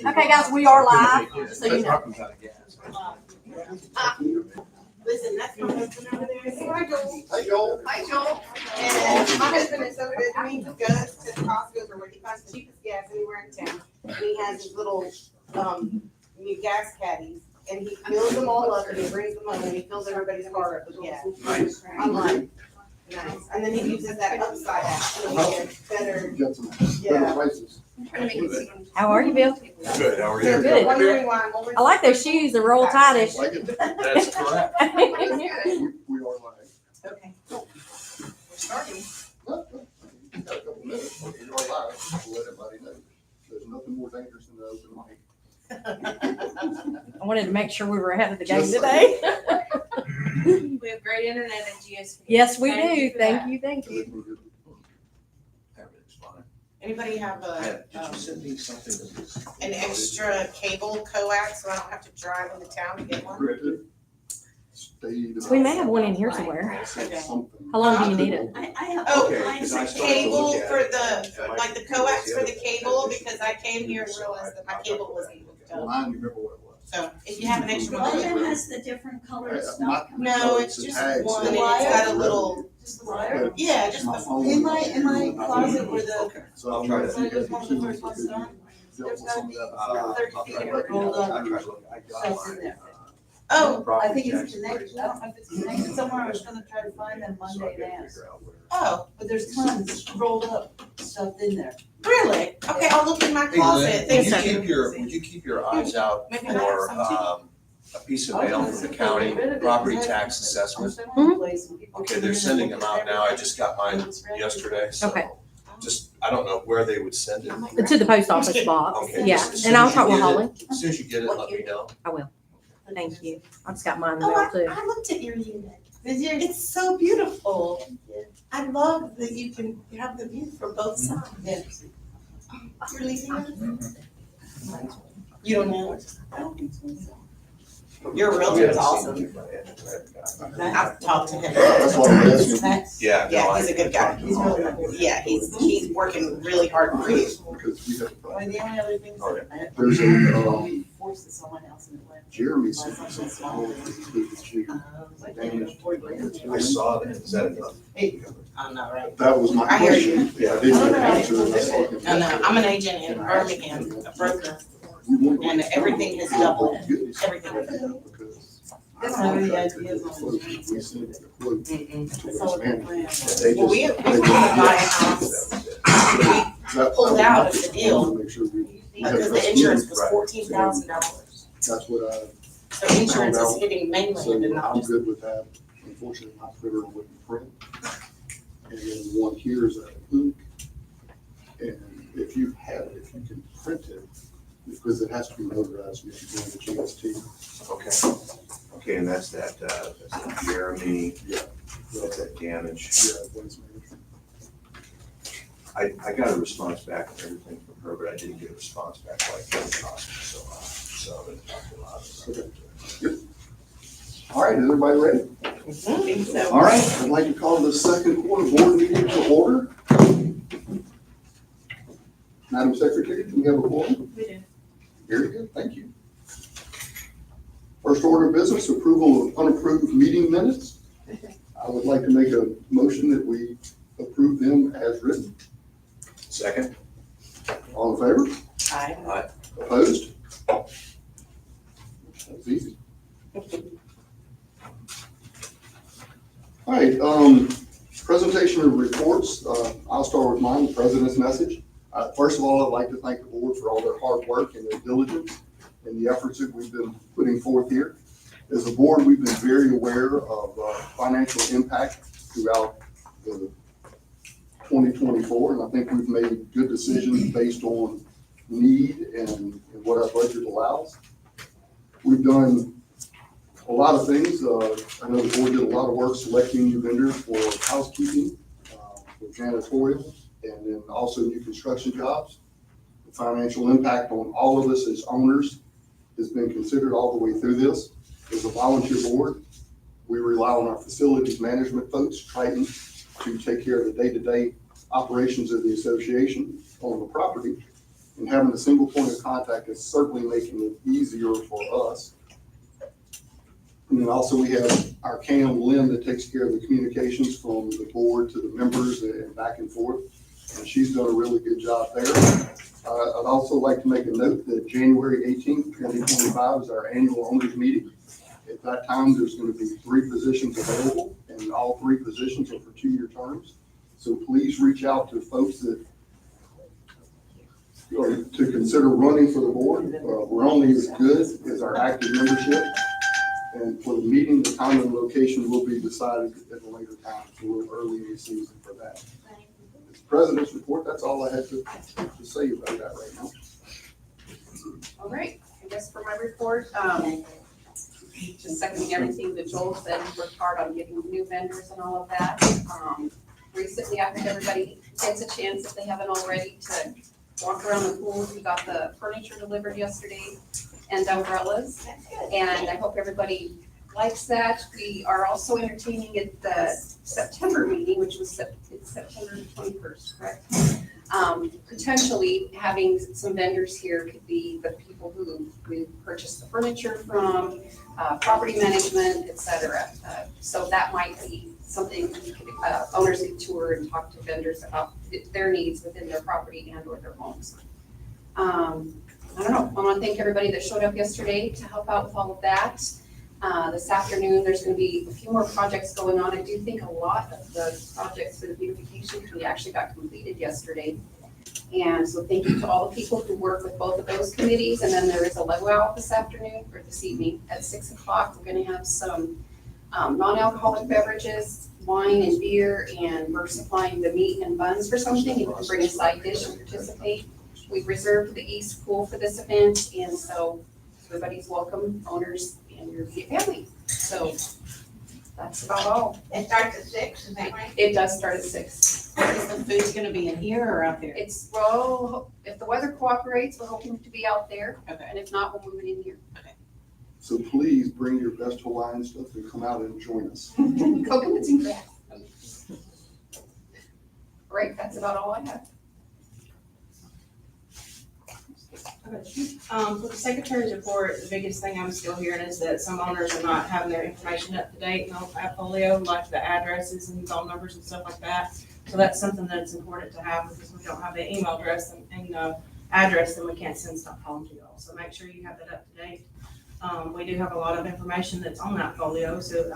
Okay, guys, we are live, just so you know. Listen, that's my husband over there. Say hi, Joel. Hey, Joel. Hi, Joel. And my husband is so good to me. He goes to Costco where he finds the cheapest gas anywhere in town. And he has his little, new gas caddies. And he fills them all up and he brings them home and he fills everybody's car up with gas. Nice. I'm like, nice. And then he uses that upside down so he gets better. Got some Yeah. better prices. How are you, Bill? Good, how are They're you? good. Wondering why I'm always. I like those shoes, they're roll tightish. Like it? That's correct. We are live. Okay, cool. We're starting. Got a couple minutes, but we are live. We'll let everybody know. There's nothing more dangerous than the open mic. I wanted to make sure we were ahead of the game Just today. We have great internet at GSP. Yes, we Thank do. you for Thank that. you, thank you. Everything's fine. Anybody have Did you send me something that was? an extra cable coax so I don't have to drive into town to get one? We may have one in here somewhere. Okay. How long do you need it? I have. Oh, Okay, 'cause I started to Cable look at for it. the, like the coax for the cable, because I came here and realized that my cable wasn't hooked up. Mine, you remember what it was? So if you have an extra One of one, them has the different colored stuff. no, it's just one and it's got a little, Just the wire. yeah, just the. In my closet where the- Okay, so I'll try So I just to. want the first one done. There's gotta be 30 feet of rolled up stuff in there. Oh, I think it's connected, I don't know if it's connected somewhere, I was gonna try to find them Monday and ask. oh, But there's tons rolled up stuff in there. really? Okay, I'll look in my Hey, closet, Lynn, thank would you keep your eyes out Maybe I have for, some too. a piece of mail from the county, property tax assessment? Okay, they're sending them out now, I just got mine yesterday, so. Okay. Just, I don't know where they would send it. To the post office box. Okay, Yeah, just as soon and I'll as you talk with get it- Holly. As soon as you get it, let me know. I will. Thank you. I just got mine in the Oh, mail too. I looked at your unit. It's so beautiful. I love that you can have the view from both sides. You're leaving it? You don't know? I don't think so. Your realtor's awesome. I've talked to him. That's what I'm asking. Yeah. no, Yeah, I- he's a good guy. He's really good. Yeah, he's working really hard for you. Because we have, One of the only other things that I have. there's a, We forced someone else in Atlanta. Jeremy sent me something. I saw that, is that enough? I'm not right. That was my I hear you. question. Yeah, I didn't get an answer. That's all I can- I know, I'm an agent in Birmingham, a broker, We want- and everything has doubled. Goodness. Everything. Because That's not really ideas on we the. sent a quote to That's all this their man. plan. They Well, we just- wanted to buy a house. That- Pulled out of the deal Make sure we- we have Because the trust insurance in. was $14,000. That's what So insurance is hitting so mainland and not I'm just. good with that. Unfortunately, my printer wouldn't print. And then one here is a ink. And if you have, if you can print it, because it has to be notarized, you have to go to GST. Okay, okay, and that's that Jeremy, Yeah. that's that damage. Yeah, waste management. I got a response back and everything from her, but I didn't get a response back like Kevin Costner, so I'm gonna talk to a lot of Okay. Good. All right, is everybody ready? So, All right, I'd like to call the second quarter board meeting to order. Madam Secretary, do we have a quorum? We do. Very good, thank you. First order of business, approval of unapproved meeting minutes. I would like to make a motion that we approve them as written. Second? All in favor? Hi. Opposed? That's easy. All right, presentation of reports. I'll start with mine, the president's message. First of all, I'd like to thank the board for all their hard work and their diligence and the efforts that we've been putting forth here. As a board, we've been very aware of financial impact throughout the 2024, and I think we've made good decisions based on need and what our budget allows. We've done a lot of things. I know the board did a lot of work selecting new vendors for housekeeping, for janitorial, and then also new construction jobs. The financial impact on all of us as owners has been considered all the way through this. As a volunteer board, we rely on our facilities management folks, Triton, to take care of the day-to-day operations of the association on the property. And having a single point of contact is certainly making it easier for us. And then also we have our Cam Lynn that takes care of the communications from the board to the members and back and forth. And she's done a really good job there. I'd also like to make a note that January 18th, 2025 is our annual owners meeting. At that time, there's going to be 3 positions available, and all 3 positions are for 2-year terms. So please reach out to folks that or to consider running for the board. We're only as good as our active membership. And for the meeting, the time and location will be decided at a later time, a little early in the season for that. It's the President's report. That's all I had to say about that right now. All right, I guess for my report, just seconding everything that Joel said, we worked hard on getting new vendors and all of that. Recently, I think everybody gets a chance, if they haven't already, to walk around the pool. We got the furniture delivered yesterday and umbrellas, and I hope everybody likes that. We are also entertaining at the September meeting, which was it's September 21st, correct? Potentially having some vendors here could be the people who we purchased the furniture from, property management, et cetera. So that might be something we could, owners could tour and talk to vendors about their needs within their property and or their homes. I don't know, I want to thank everybody that showed up yesterday to help out with all of that. This afternoon, there's going to be a few more projects going on. I do think a lot of the projects for the beautification committee actually got completed yesterday. And so thank you to all the people who work with both of those committees. And then there is a luau this afternoon, or this evening at 6 o'clock. We're going to have some non-alcoholic beverages, wine and beer, and we're supplying the meat and buns for something. You can bring a side dish and participate. We've reserved the East Pool for this event, and so everybody's welcome, owners and your family. So that's about all. It starts at 6, is that right? It does start at 6. Is the food gonna be in here or out there? It's, well, if the weather cooperates, we're hoping to be out there, Okay. and if not, we'll move it in here. So please bring your best Hawaiian stuff and come out and join us. Coconuts and grass. Right, that's about all I have. For the secretary's report, the biggest thing I'm still hearing is that some owners are not having their information up to date in AppFolio, like the addresses and phone numbers and stuff like that. So that's something that's important to have, because if we don't have the email address and the address, then we can't send stuff home to y'all. So make sure you have that up to date. We do have a lot of information that's on that folio, so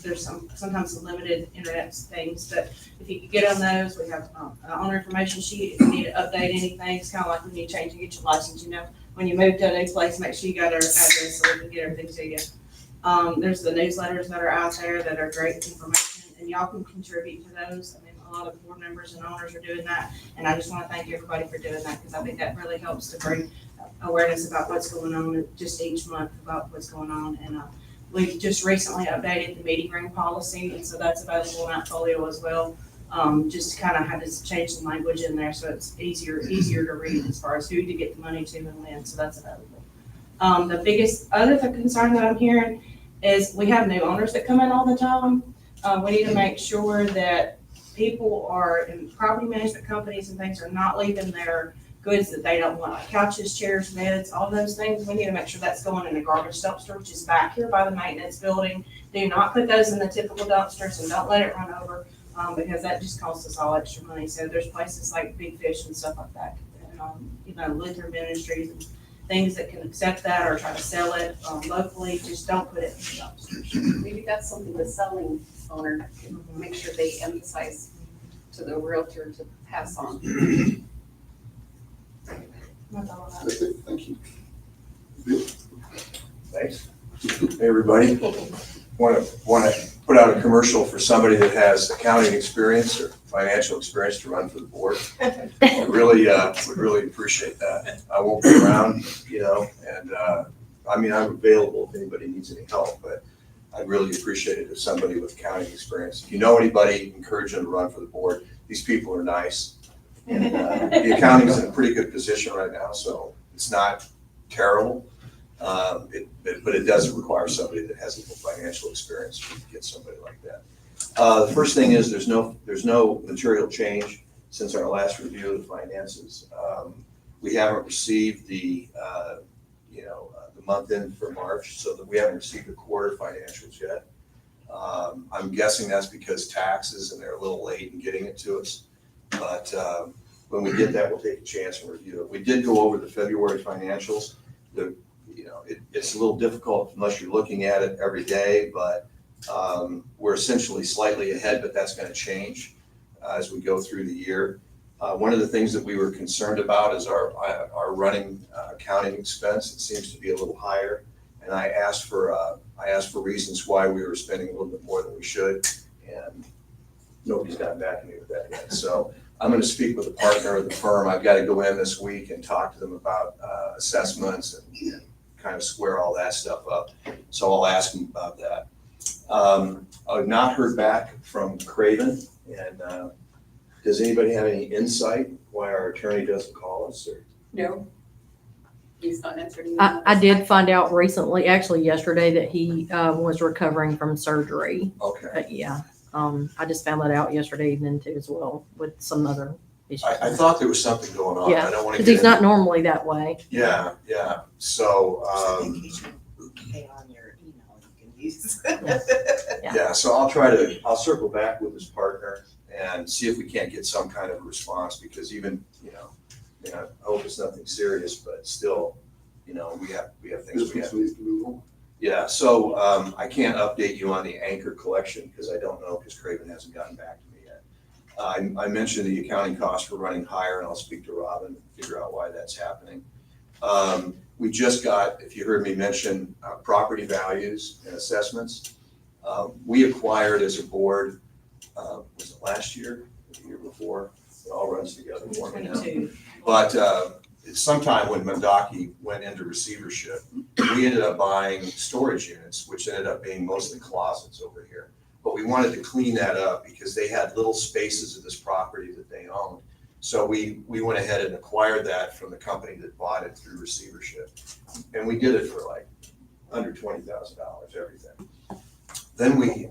there's sometimes some limited internet things, but if you could get on those, we have an owner information sheet. If you need to update anything, it's kind of like when you change and get your license, you know, when you move to a new place, make sure you got our address so we can get everything to you. There's the newsletters that are out there that are great information, and y'all can contribute to those. I mean, a lot of board members and owners are doing that, and I just want to thank everybody for doing that, because I think that really helps to bring awareness about what's going on just each month about what's going on. And we just recently updated the meeting room policy, and so that's available in AppFolio as well. Just kind of had to change the language in there so it's easier to read as far as who to get the money to and when, so that's available. The biggest other concern that I'm hearing is we have new owners that come in all the time. We need to make sure that people are in property management companies and things are not leaving their goods that they don't want, like couches, chairs, beds, all those things. We need to make sure that's going in a garbage dumpster, which is back here by the maintenance building. Do not put those in the typical dumpsters and don't let it run over, because that just costs us all extra money. So there's places like Big Fish and stuff like that, and, Lutheran Ministries and things that can accept that or try to sell it locally. Just don't put it in the dumpsters. Maybe that's something the selling owner can make sure they emphasize to the realtor to pass on. That's all I have. That's it. Thank you. Bill? Thanks. Hey, everybody. Want to put out a commercial for somebody that has accounting experience or financial experience to run for the board. I really would really appreciate that. I won't be around, and I mean, I'm available if anybody needs any help, but I'd really appreciate it if somebody with accounting experience. If you know anybody, encourage them to run for the board. These people are nice. And the accounting is in a pretty good position right now, so it's not terrible. But it does require somebody that has a little financial experience to get somebody like that. The first thing is there's no material change since our last review of the finances. We haven't received the month end for March, so that we haven't received the quarter financials yet. I'm guessing that's because taxes and they're a little late in getting it to us. But when we get that, we'll take a chance and review it. We did go over the February financials. It's a little difficult unless you're looking at it every day, but we're essentially slightly ahead, but that's gonna change as we go through the year. One of the things that we were concerned about is our running accounting expense. It seems to be a little higher. And I asked for reasons why we were spending a little bit more than we should, and nobody's gotten back to me with that yet. So I'm gonna speak with a partner of the firm. I've got to go in this week and talk to them about assessments and kind of square all that stuff up. So I'll ask them about that. I've not heard back from Craven, and does anybody have any insight why our attorney doesn't call us, or? No. He's not answering. I did find out recently, actually yesterday, that he was recovering from surgery. Okay. Yeah, I just found that out yesterday evening too as well with some other issues. I thought there was something going on. Yeah, I don't want to Because get he's not normally that way. Yeah. So, Pay on your email you can use. Yeah. so I'll circle back with his partner and see if we can't get some kind of response, because even, I hope it's nothing serious, but still, we have things we have. Business needs to move on. Yeah, so I can't update you on the anchor collection because I don't know, because Craven hasn't gotten back to me yet. I mentioned the accounting costs were running higher, and I'll speak to Robin and figure out why that's happening. We just got, if you heard me mention, property values and assessments. We acquired as a board, was it last year, or the year before? It all runs together for me now. 22. But sometime when Mendaki went into receivership, we ended up buying storage units, which ended up being mostly closets over here. But we wanted to clean that up because they had little spaces of this property that they owned. So we went ahead and acquired that from the company that bought it through receivership. And we did it for like under $20,000, everything. Then we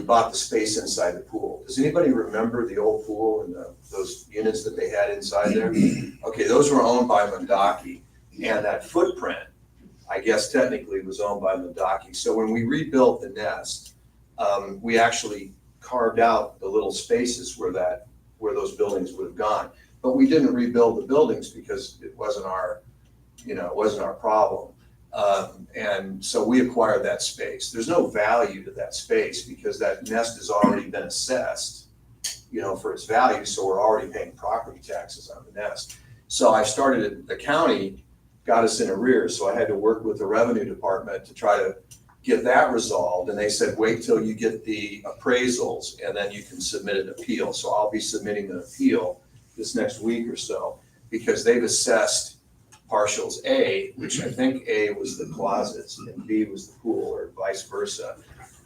bought the space inside the pool. Does anybody remember the old pool and those units that they had inside there? Okay, those were owned by Mendaki, and that footprint, I guess technically, was owned by Mendaki. So when we rebuilt the nest, we actually carved out the little spaces where those buildings would have gone. But we didn't rebuild the buildings because it wasn't our problem. And so we acquired that space. There's no value to that space because that nest has already been assessed, for its value. So we're already paying property taxes on the nest. So the county got us in arrears. So I had to work with the revenue department to try to get that resolved. And they said, wait till you get the appraisals and then you can submit an appeal. So I'll be submitting an appeal this next week or so, because they've assessed partials A, which I think A was the closets and B was the pool, or vice versa.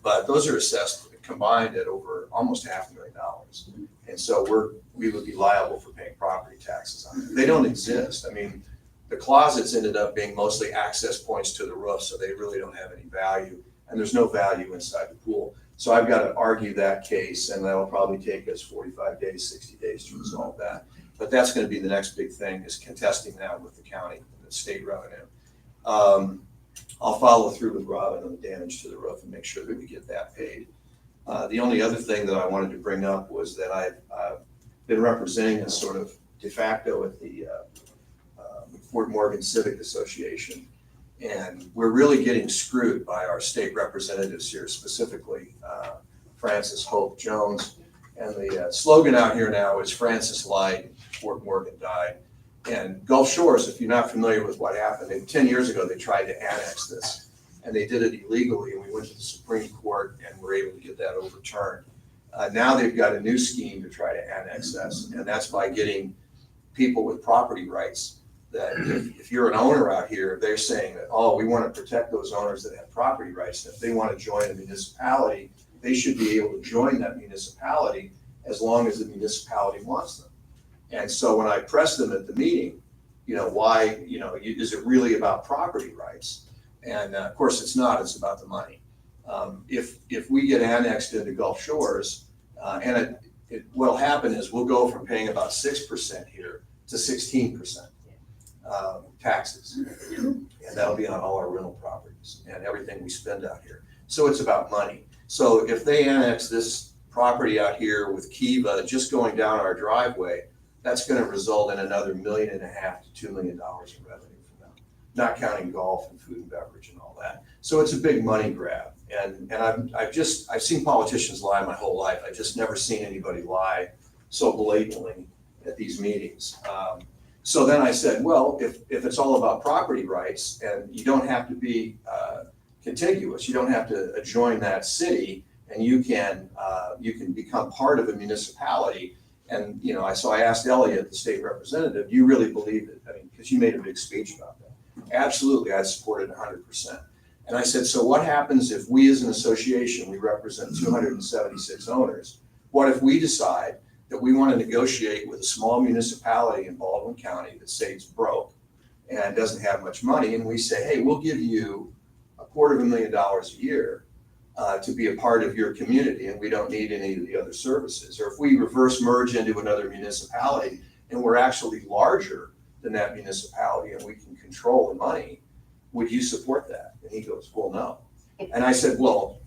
But those are assessed combined at over almost $500,000. And so we would be liable for paying property taxes on it. They don't exist. I mean, the closets ended up being mostly access points to the roof, so they really don't have any value. And there's no value inside the pool. So I've got to argue that case, and that'll probably take us 45 days, 60 days to resolve that. But that's going to be the next big thing, is contesting that with the county and the state revenue. I'll follow through with Robin on the damage to the roof and make sure that we get that paid. The only other thing that I wanted to bring up was that I've been representing as sort of de facto at the Fort Morgan Civic Association. And we're really getting screwed by our state representatives here, specifically Francis Hope Jones. And the slogan out here now is Francis lied, Fort Morgan died. And Gulf Shores, if you're not familiar with what happened, 10 years ago they tried to annex this, and they did it illegally, and we went to the Supreme Court and were able to get that overturned. Now they've got a new scheme to try to annex us, and that's by getting people with property rights. That if you're an owner out here, they're saying that, oh, we want to protect those owners that have property rights. And if they want to join a municipality, they should be able to join that municipality as long as the municipality wants them. And so when I pressed them at the meeting, is it really about property rights? And of course it's not, it's about the money. If we get annexed into Gulf Shores, and what'll happen is we'll go from paying about 6% here to 16% taxes. And that'll be on all our rental properties and everything we spend out here. So it's about money. So if they annex this property out here with Kiva just going down our driveway, that's gonna result in another $1.5 million to $2 million in revenue for them, not counting golf and food and beverage and all that. So it's a big money grab. And I've seen politicians lie my whole life. I've just never seen anybody lie so blatantly at these meetings. So then I said, well, if it's all about property rights and you don't have to be contiguous, you don't have to adjoin that city, and you can become part of a municipality. And, you know, so I asked Elliot, the state representative, do you really believe it? I mean, because you made a big speech about that. Absolutely, I support it 100%. And I said, so what happens if we as an association, we represent 276 owners, what if we decide that we want to negotiate with a small municipality in Baldwin County that say it's broke and doesn't have much money, and we say, hey, we'll give you $250,000 a year to be a part of your community, and we don't need any of the other services. Or if we reverse merge into another municipality and we're actually larger than that municipality and we can control the money, would you support that? And he goes, well, no. And I said, well,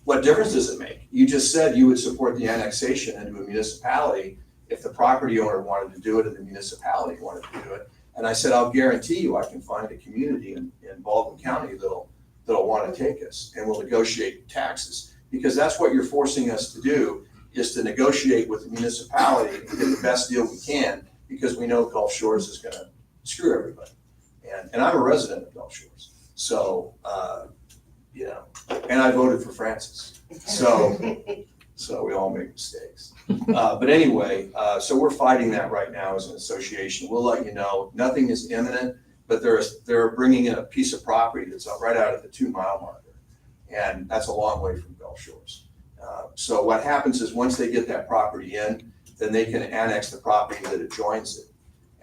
what difference does it make? You just said you would support the annexation into a municipality if the property owner wanted to do it and the municipality wanted to do it. And I said, I'll guarantee you I can find a community in Baldwin County that'll want to take us, and we'll negotiate taxes. Because that's what you're forcing us to do, is to negotiate with the municipality and get the best deal we can, because we know Gulf Shores is gonna screw everybody. And I'm a resident of Gulf Shores. So, you know, and I voted for Francis. So we all make mistakes. But anyway, so we're fighting that right now as an association. We'll let you know. Nothing is imminent, but they're bringing in a piece of property that's right out at the 2-mile marker. And that's a long way from Gulf Shores. So what happens is once they get that property in, then they can annex the property that adjoins it.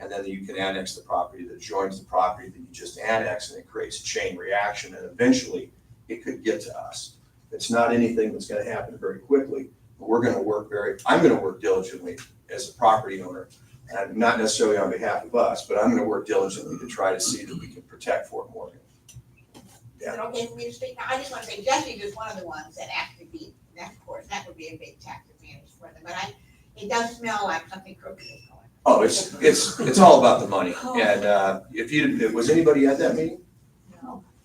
And then you can annex the property that joins the property that you just annexed, and it creates a chain reaction, and eventually it could get to us. It's not anything that's gonna happen very quickly, but I'm gonna work diligently as a property owner, and not necessarily on behalf of us, but I'm gonna work diligently to try to see that we can protect Fort Morgan. Is it okay for me to speak? Now, I just want to say Jesse was one of the ones that actually beat, and of course, that would be a big tax advantage for them, but it does smell like something crooked is going on. Oh, it's all about the money. And was anybody at that meeting?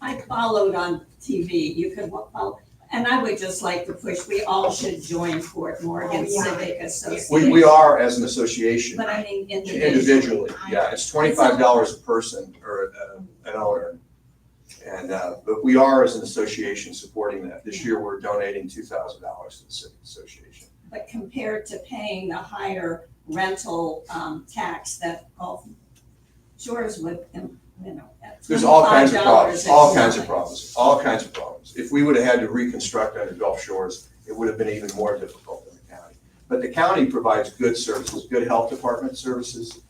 I followed on TV, you can follow, and I would just like to push, we all should join Fort Morgan Civic Association. We are as an association. But I mean Individually, yeah, it's $25 a person or an owner. And, but we are as an association supporting that. This year, we're donating $2,000 to the Civic Association. But compared to paying the higher rental tax that Gulf Shores would, you know, at There's all kinds of problems, $25, all it's kinds of nothing. problems, all kinds of problems. If we would have had to reconstruct under Gulf Shores, it would have been even more difficult than the county. But the county provides good services, good health department services,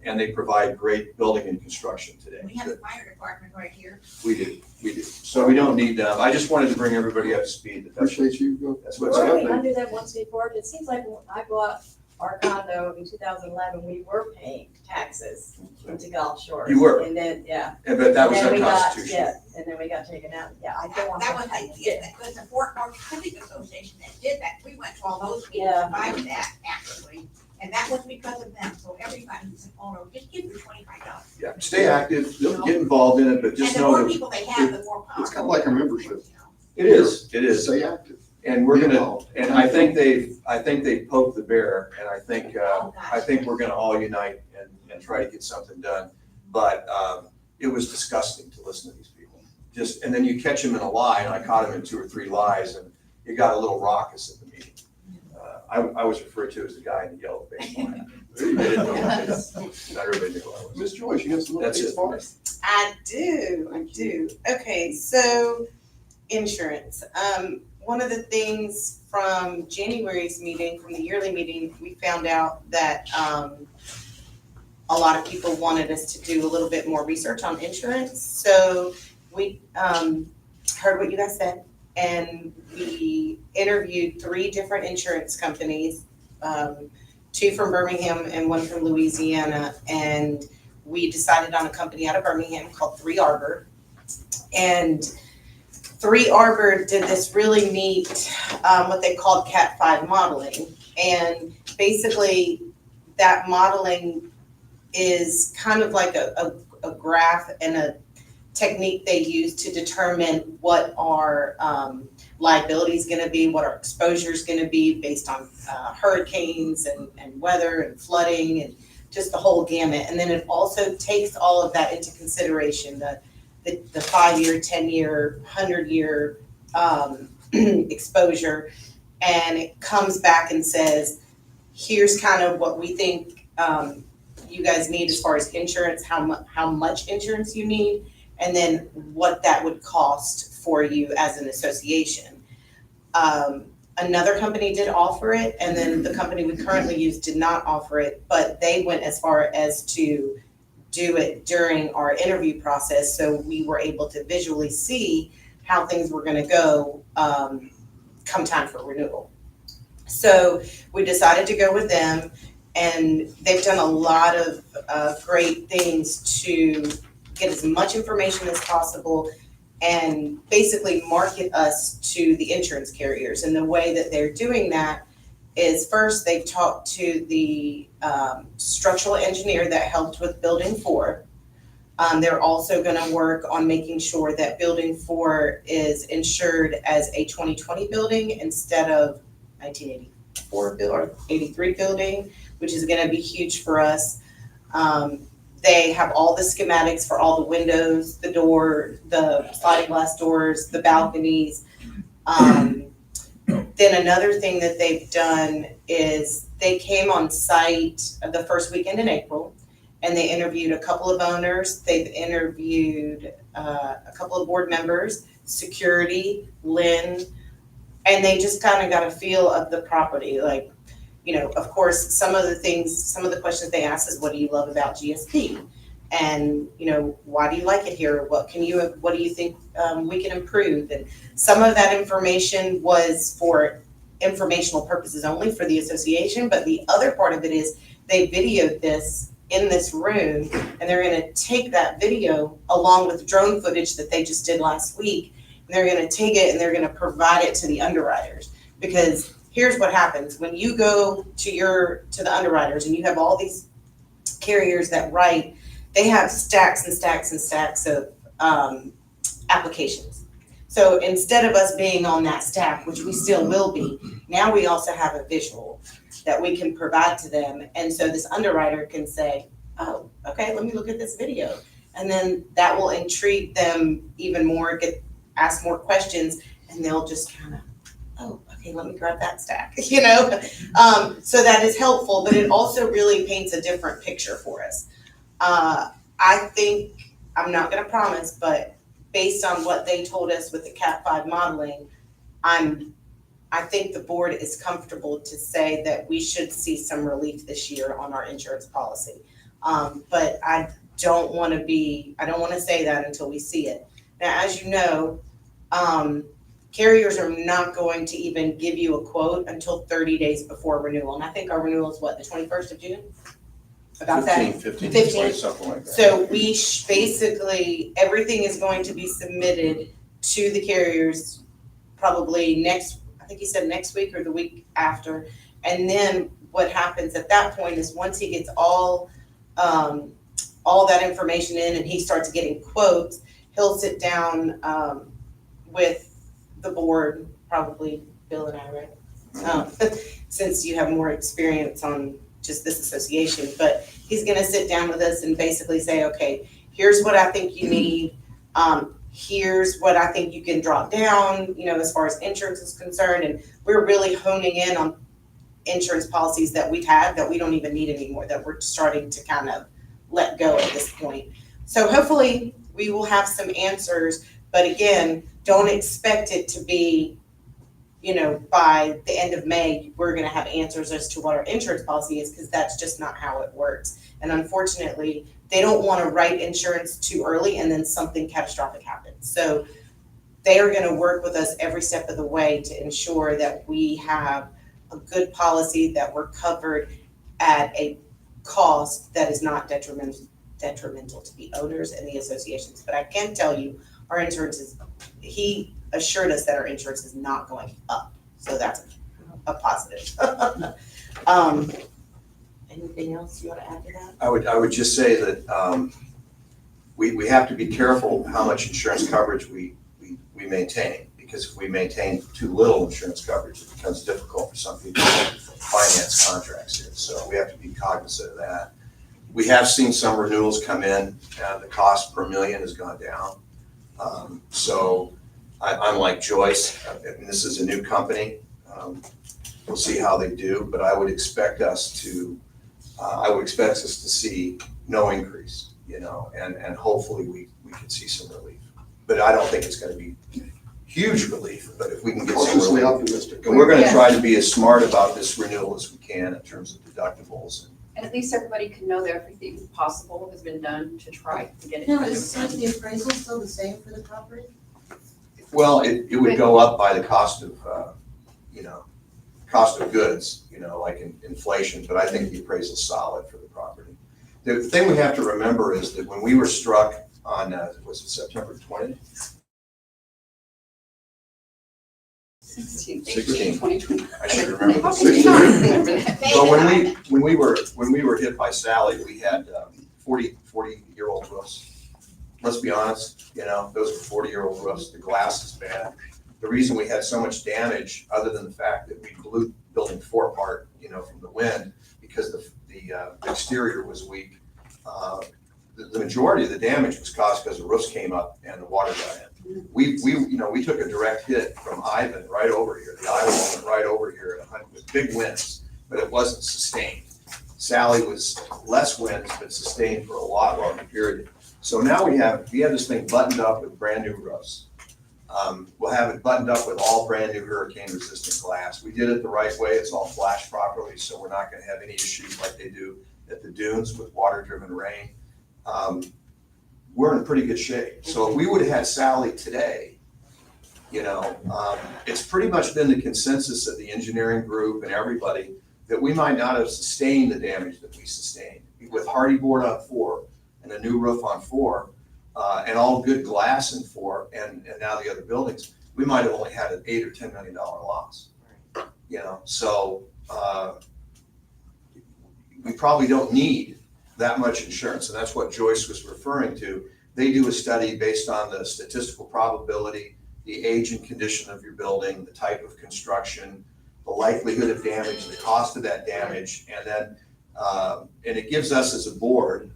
and they provide great building and construction today. We have a fire department right here. We do. So we don't need them. I just wanted to bring everybody up to speed. Appreciate you. That's what's Were we happening. under that once before? It seems like when I bought our condo in 2011, we were paying taxes into Gulf Shores. You were. And then, yeah. But that was And then we got- unconstitutional. Yeah, and then we got taken out. Yeah, I don't want That was to. it was the Fort Morgan Civic Association that did that. We went to all those meetings Yeah. to buy that, actually. And that was because of them. So everybody who's an owner, just give your $25. Yeah, stay active, get involved in it, but And just the know more that people they have, the more power. It's kind of like a membership. it is. Stay active. And we're Be gonna, involved. and I think they poked the bear, and I think Oh, gosh. we're gonna all unite and try to get something done. But, it was disgusting to listen to these people. And then you catch them in a lie, and I caught them in 2 or 3 lies, and it got a little raucous at the meeting. I was referred to as the guy in the yellow baseball hat. They didn't know what it is. Not everybody knew who I was. Ms. Joyce, you have some That's updates it. for us? I do. Okay, so insurance. One of the things from January's meeting, from the yearly meeting, we found out that a lot of people wanted us to do a little bit more research on insurance. So we heard what you guys said, and we interviewed 3 different insurance companies, 2 from Birmingham and 1 from Louisiana, and we decided on a company out of Birmingham called 3 Arbor. And 3 Arbor did this really neat, what they called Cat 5 modeling. And basically, that modeling is kind of like a graph and a technique they use to determine what our liability is going to be, what our exposure is going to be based on hurricanes and weather and flooding and just the whole gamut. And then it also takes all of that into consideration, the 5-year, 10-year, 100-year exposure, and it comes back and says, here's kind of what we think you guys need as far as insurance, how much insurance you need, and then what that would cost for you as an association. Another company did offer it, and then the company we currently use did not offer it, but they went as far as to do it during our interview process, so we were able to visually see how things were gonna go come time for renewal. So we decided to go with them, and they've done a lot of great things to get as much information as possible and basically market us to the insurance carriers. And the way that they're doing that is, first, they've talked to the structural engineer that helped with Building 4. They're also gonna work on making sure that Building 4 is insured as a 2020 building instead of 1984 or 83 building, which is gonna be huge for us. They have all the schematics for all the windows, the door, the sliding glass doors, the balconies. Then another thing that they've done is they came on site the first weekend in April, and they interviewed a couple of owners. They've interviewed a couple of board members, security, Lynn, and they just kind of got a feel of the property. Like, you know, of course, some of the questions they ask is, what do you love about GSP? And, you know, why do you like it here? What do you think we can improve? And some of that information was for informational purposes only for the association, but the other part of it is they videoed this in this room, and they're gonna take that video along with drone footage that they just did last week, and they're gonna take it and they're gonna provide it to the underwriters. Because here's what happens, when you go to the underwriters and you have all these carriers that write, they have stacks and stacks and stacks of applications. So instead of us being on that stack, which we still will be, now we also have a visual that we can provide to them. And so this underwriter can say, oh, okay, let me look at this video. And then that will intrigue them even more, ask more questions, and they'll just kind of, oh, okay, let me grab that stack, you know? So that is helpful, but it also really paints a different picture for us. I think, I'm not gonna promise, but based on what they told us with the Cat 5 modeling, I think the board is comfortable to say that we should see some relief this year on our insurance policy. But I don't wanna say that until we see it. Now, as you know, carriers are not going to even give you a quote until 30 days before renewal. And I think our renewal is what, the 21st of June? About that? 15, 15. 20, something like that. So we basically, everything is going to be submitted to the carriers probably I think he said next week or the week after. And then what happens at that point is once he gets all that information in and he starts getting quotes, he'll sit down with the board, probably Bill and I, right? Since you have more experience on just this association, but he's gonna sit down with us and basically say, okay, here's what I think you need. Here's what I think you can drop down, you know, as far as insurance is concerned. And we're really honing in on insurance policies that we've had that we don't even need anymore, that we're starting to kind of let go at this point. So hopefully we will have some answers, but again, don't expect it to be, you know, by the end of May, we're gonna have answers as to what our insurance policy is, because that's just not how it works. And unfortunately, they don't wanna write insurance too early and then something catastrophic happens. So they are gonna work with us every step of the way to ensure that we have a good policy, that we're covered at a cost that is not detrimental to the owners and the associations. But I can tell you, our insurance is, he assured us that our insurance is not going up, so that's a positive. Anything else you wanna add to that? I would just say that, we have to be careful how much insurance coverage we maintain, because if we maintain too little insurance coverage, it becomes difficult for some people to finance contracts here, so we have to be cognizant of that. We have seen some renewals come in, the cost per million has gone down. So I'm like Joyce, and this is a new company, we'll see how they do, but I would expect us to see no increase, you know, and hopefully we can see some relief. But I don't think it's gonna be huge relief, but if we can get some Cautiously relief. optimistic. And we're gonna try to be as smart about this renewal as we can in terms of deductibles. And at least everybody can know that everything possible has been done to try to get it. Now, is the appraisal still the same for the property? Well, it would go up by the cost of, cost of goods, like inflation, but I think the appraisal's solid for the property. The thing we have to remember is that when we were struck on, was it September 20th? 16, 16. 2020. I should remember. How can you not remember that? But when we were hit by Sally, we had 40-year-old roofs. Let's be honest, those are 40-year-old roofs. The glass is bad. The reason we had so much damage, other than the fact that we blew building 4 apart, from the wind, because the exterior was weak. The majority of the damage was caused because the roofs came up and the water got in. We took a direct hit from Ivan right over here. The Iowa went right over here with big winds, but it wasn't sustained. Sally was less winds, but sustained for a lot longer period. So now we have this thing buttoned up with brand new roofs. We'll have it buttoned up with all brand new hurricane resistant glass. We did it the right way. It's all flashed properly, so we're not gonna have any issues like they do at the dunes with water driven rain. We're in pretty good shape. So if we would have had Sally today, it's pretty much been the consensus of the engineering group and everybody that we might not have sustained the damage that we sustained. With hardy board on 4 and a new roof on 4, and all good glass in 4, and now the other buildings, we might have only had an $8 or $10 million loss. So we probably don't need that much insurance, and that's what Joyce was referring to. They do a study based on the statistical probability, the age and condition of your building, the type of construction, the likelihood of damage, the cost of that damage, and then and it gives us as a board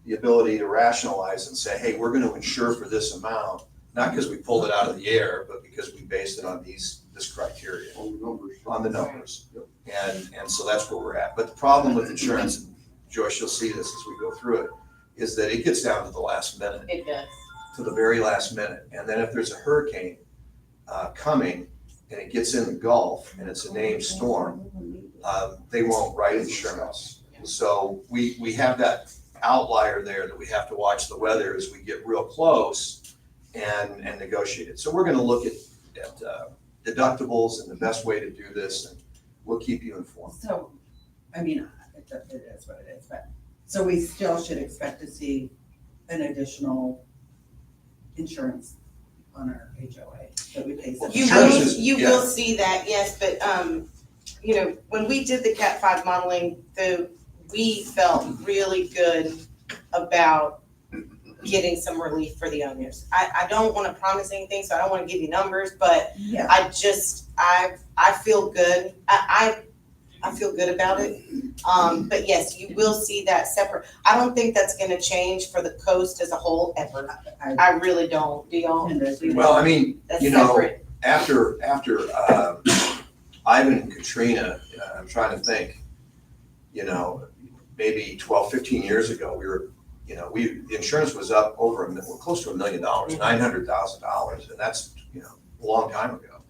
the ability to rationalize and say, hey, we're going to insure for this amount, not because we pulled it out of the air, but because we based it on this criteria, on the numbers. And so that's where we're at. But the problem with insurance, and Joyce, you'll see this as we go through it, is that it gets down to the last minute. It does. To the very last minute. And then if there's a hurricane coming and it gets in the Gulf and it's a named storm, they won't write insurance. So we have that outlier there that we have to watch the weather as we get real close and negotiate it. So we're gonna look at deductibles and the best way to do this, and we'll keep you informed. So, it is what it is, but, so we still should expect to see an additional insurance on our HOA that we pay. You will see that, yes, but, when we did the Cat 5 modeling, we felt really good about getting some relief for the owners. I don't wanna promise anything, so I don't wanna give you numbers, but Yeah, I feel good. I feel good about it. But yes, you will see that separate. I don't think that's gonna change for the coast as a whole ever. I really don't. Do y'all? Well, I mean, That's separate. after Ivan and Katrina, I'm trying to think, maybe 12, 15 years ago, the insurance was up over close to $1 million, $900,000, and that's, a long time ago.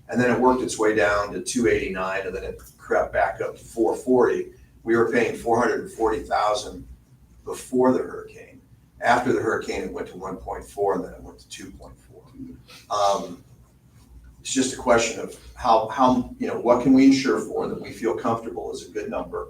And then it worked its way down to $289, and then it crept back up to $440. We were paying $440,000 before the hurricane. After the hurricane, it went to 1.4, and then it went to 2.4. It's just a question of how, what can we insure for that we feel comfortable is a good number?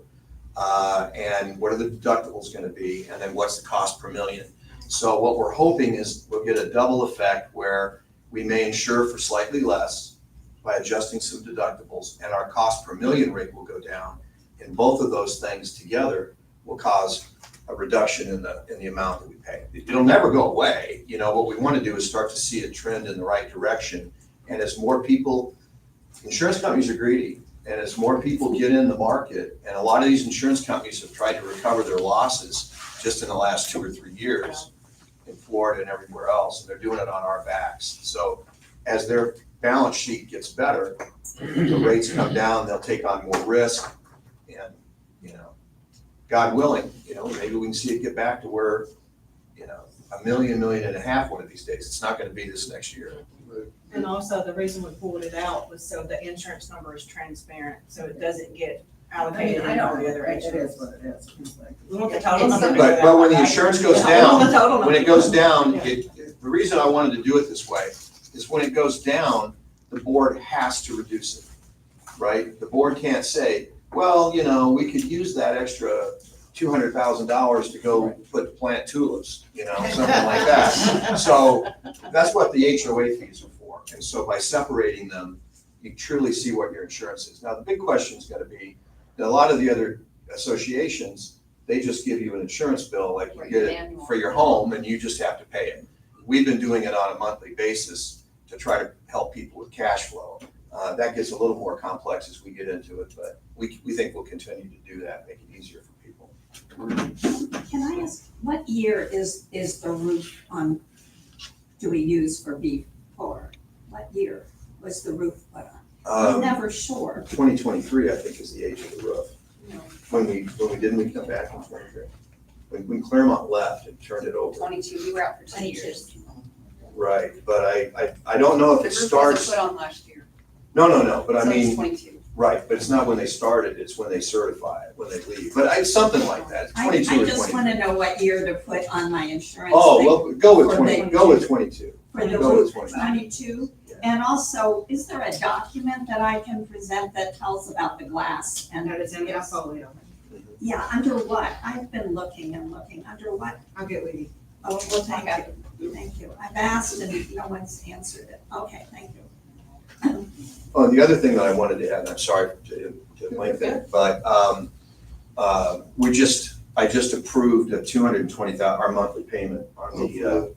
And what are the deductibles gonna be? And then what's the cost per million? So what we're hoping is we'll get a double effect where we may insure for slightly less by adjusting some deductibles, and our cost per million rate will go down. And both of those things together will cause a reduction in the amount that we pay. It'll never go away. What we want to do is start to see a trend in the right direction. And as more people, insurance companies are greedy, and as more people get in the market, and a lot of these insurance companies have tried to recover their losses just in the last 2 or 3 years in Florida and everywhere else, and they're doing it on our backs. So as their balance sheet gets better, the rates come down, they'll take on more risk, and, God willing, maybe we can see it get back to where, $1 million, $1.5 million one of these days. It's not gonna be this next year. And also, the reason we pulled it out was so the insurance number is transparent, so it doesn't get allocated I in know, all the other it insurance. is what it is. It's like- We want the total number. But when the insurance goes Yeah, we want down, the total when it number. goes down, Yeah. the reason I wanted to do it this way is when it goes down, the board has to reduce it, right? The board can't say, well, we could use that extra $200,000 to go plant tulips, something like that. So that's what the HOA fees are for. And so by separating them, you truly see what your insurance is. Now, the big question is gonna be, that a lot of the other associations, they just give you an insurance bill, like you get it for your home, and you just have to pay it. We've been doing it on a monthly basis to try to help people with cash flow. That gets a little more complex as we get into it, but we think we'll continue to do that, make it easier for people. Can I ask, what year is the roof on, do we use for B4? What year was the roof put on? I'm never sure. 2023, I think, is the age of the roof. When we didn't we come back in 23? When Claremont left and turned it over. 22, we were out for 2 years. Right, but I don't know if The it roof starts, wasn't put on last year. no, but I So it's mean, 22. right, but it's not when they started, it's when they certify it, when they leave. But something like that, I 22 or 23. just want to know what year to put on my insurance. Oh, thing well, go with for 20, the- go with 22. For the go with roof, 22. 22? Yeah. And also, is there a document that I can present that tells about the glass? And That is in the portfolio. yeah, under what? I've been looking and looking, under what? I'll get with you. Oh, well, thank you, thank you. I've asked and no one's answered it. Okay, thank you. Oh, the other thing that I wanted to add, and I'm sorry to lengthen it, but I just approved a $220,000, our monthly payment on the,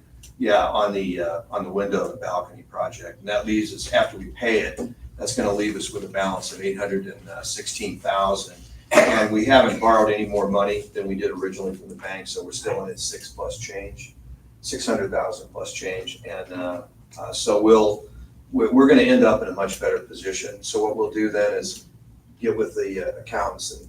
on the window and balcony project. And that leaves us, after we pay it, that's gonna leave us with a balance of $816,000. And we haven't borrowed any more money than we did originally from the bank, so we're still in at 600,000 plus change. And so we're gonna end up in a much better position. So what we'll do then is get with the accountants and,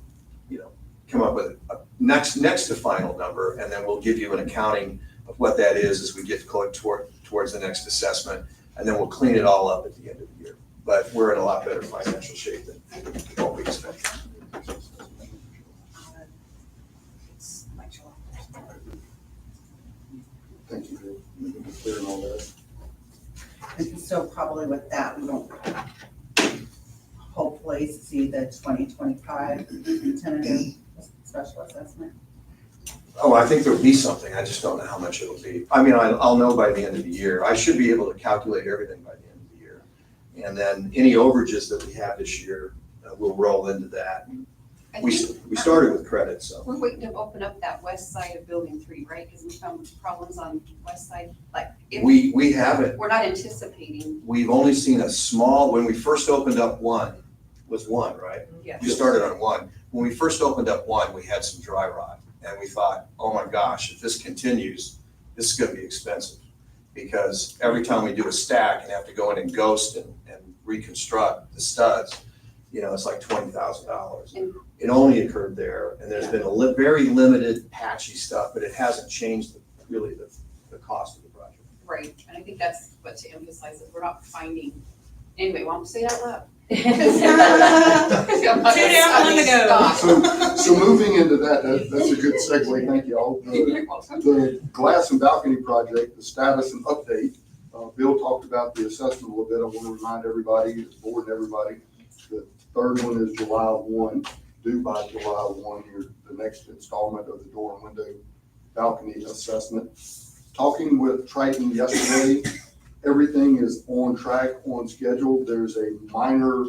come up with a next to final number, and then we'll give you an accounting of what that is as we get towards the next assessment, and then we'll clean it all up at the end of the year. But we're in a lot better financial shape than what we expected. Thank you for making it clear and all that. And so probably with that, we won't hopefully see the 2025 tentative special assessment. Oh, I think there'll be something, I just don't know how much it'll be. I mean, I'll know by the end of the year. I should be able to calculate everything by the end of the year. And then any overages that we have this year, we'll roll into that. I We think started with credit, so. we're waiting to open up that west side of building 3, right? Because we found problems on west side, like, if We haven't, we're not anticipating, we've only seen a small, when we first opened up one, right? yes. We started on one. When we first opened up one, we had some dry rot. And we thought, oh my gosh, if this continues, this is gonna be expensive. Because every time we do a stack and have to go in and ghost and reconstruct the studs, it's like $20,000. And- It only occurred there, and there's been a very limited patchy stuff, but it hasn't changed really the cost of the project. Right, and I think that's what to emphasize, is we're not finding, anyway, won't say it out loud. Two down, one to go. So moving into that's a good segue, thank you all. You're welcome. The glass and balcony project, the status and update, Bill talked about the assessment a little bit. I want to remind everybody, the board and everybody, the third one is July 1, due by July 1, here, the next installment of the door and window balcony assessment. Talking with Triton yesterday, everything is on track, on schedule. There's a minor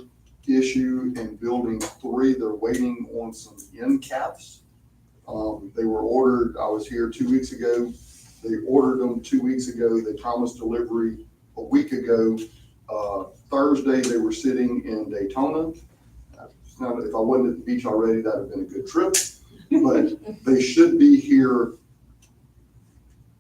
issue in building 3. They're waiting on some end caps. They were ordered, I was here 2 weeks ago. They ordered them 2 weeks ago. They promised delivery a week ago. Thursday, they were sitting in Daytona. Now, if I wasn't at the beach already, that'd have been a good trip, but they should be here.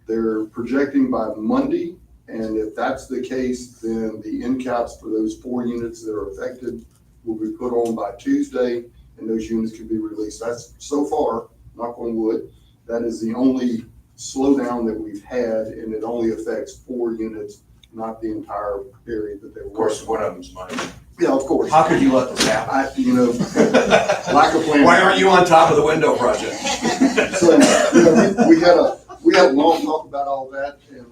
They're projecting by Monday, and if that's the case, then the end caps for those 4 units that are affected will be put on by Tuesday, and those units can be released. That's so far, knock on wood, that is the only slowdown that we've had, and it only affects 4 units, not the entire area that they were. Of course, one of them's mine. Yeah, of course. How could you let this happen? Lack of planning. Why aren't you on top of the window project? So, we had a long talk about all that, and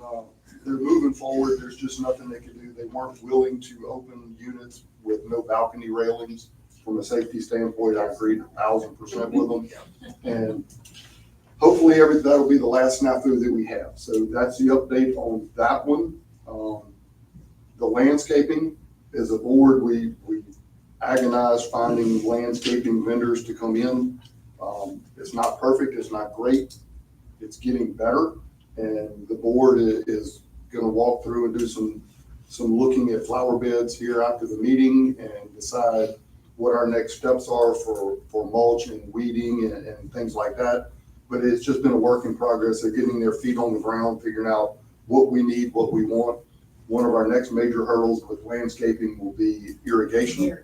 they're moving forward. There's just nothing they could do. They weren't willing to open units with no balcony railings. From a safety standpoint, I agree 1,000% with them. And hopefully that'll be the last snafu that we have. So that's the update on that one. The landscaping, as a board, we agonized finding landscaping vendors to come in. It's not perfect, it's not great. It's getting better, and the board is going to walk through and do some looking at flower beds here after the meeting and decide what our next steps are for mulch and weeding and things like that. But it's just been a work in progress. They're getting their feet on the ground, figuring out what we need, what we want. One of our next major hurdles with landscaping will be irrigation.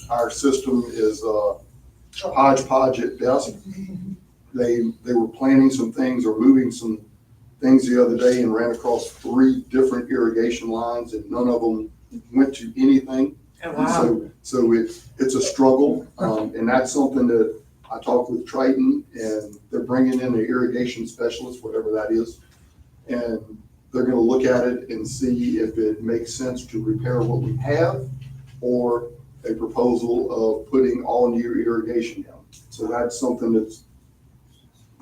Our system is hodgepodge at best. They were planning some things or moving some things the other day and ran across 3 different irrigation lines, and none of them went to anything. Oh, wow. So it's a struggle, and that's something that I talked with Triton, and they're bringing in an irrigation specialist, whatever that is, and they're going to look at it and see if it makes sense to repair what we have or a proposal of putting all new irrigation down. So that's something that's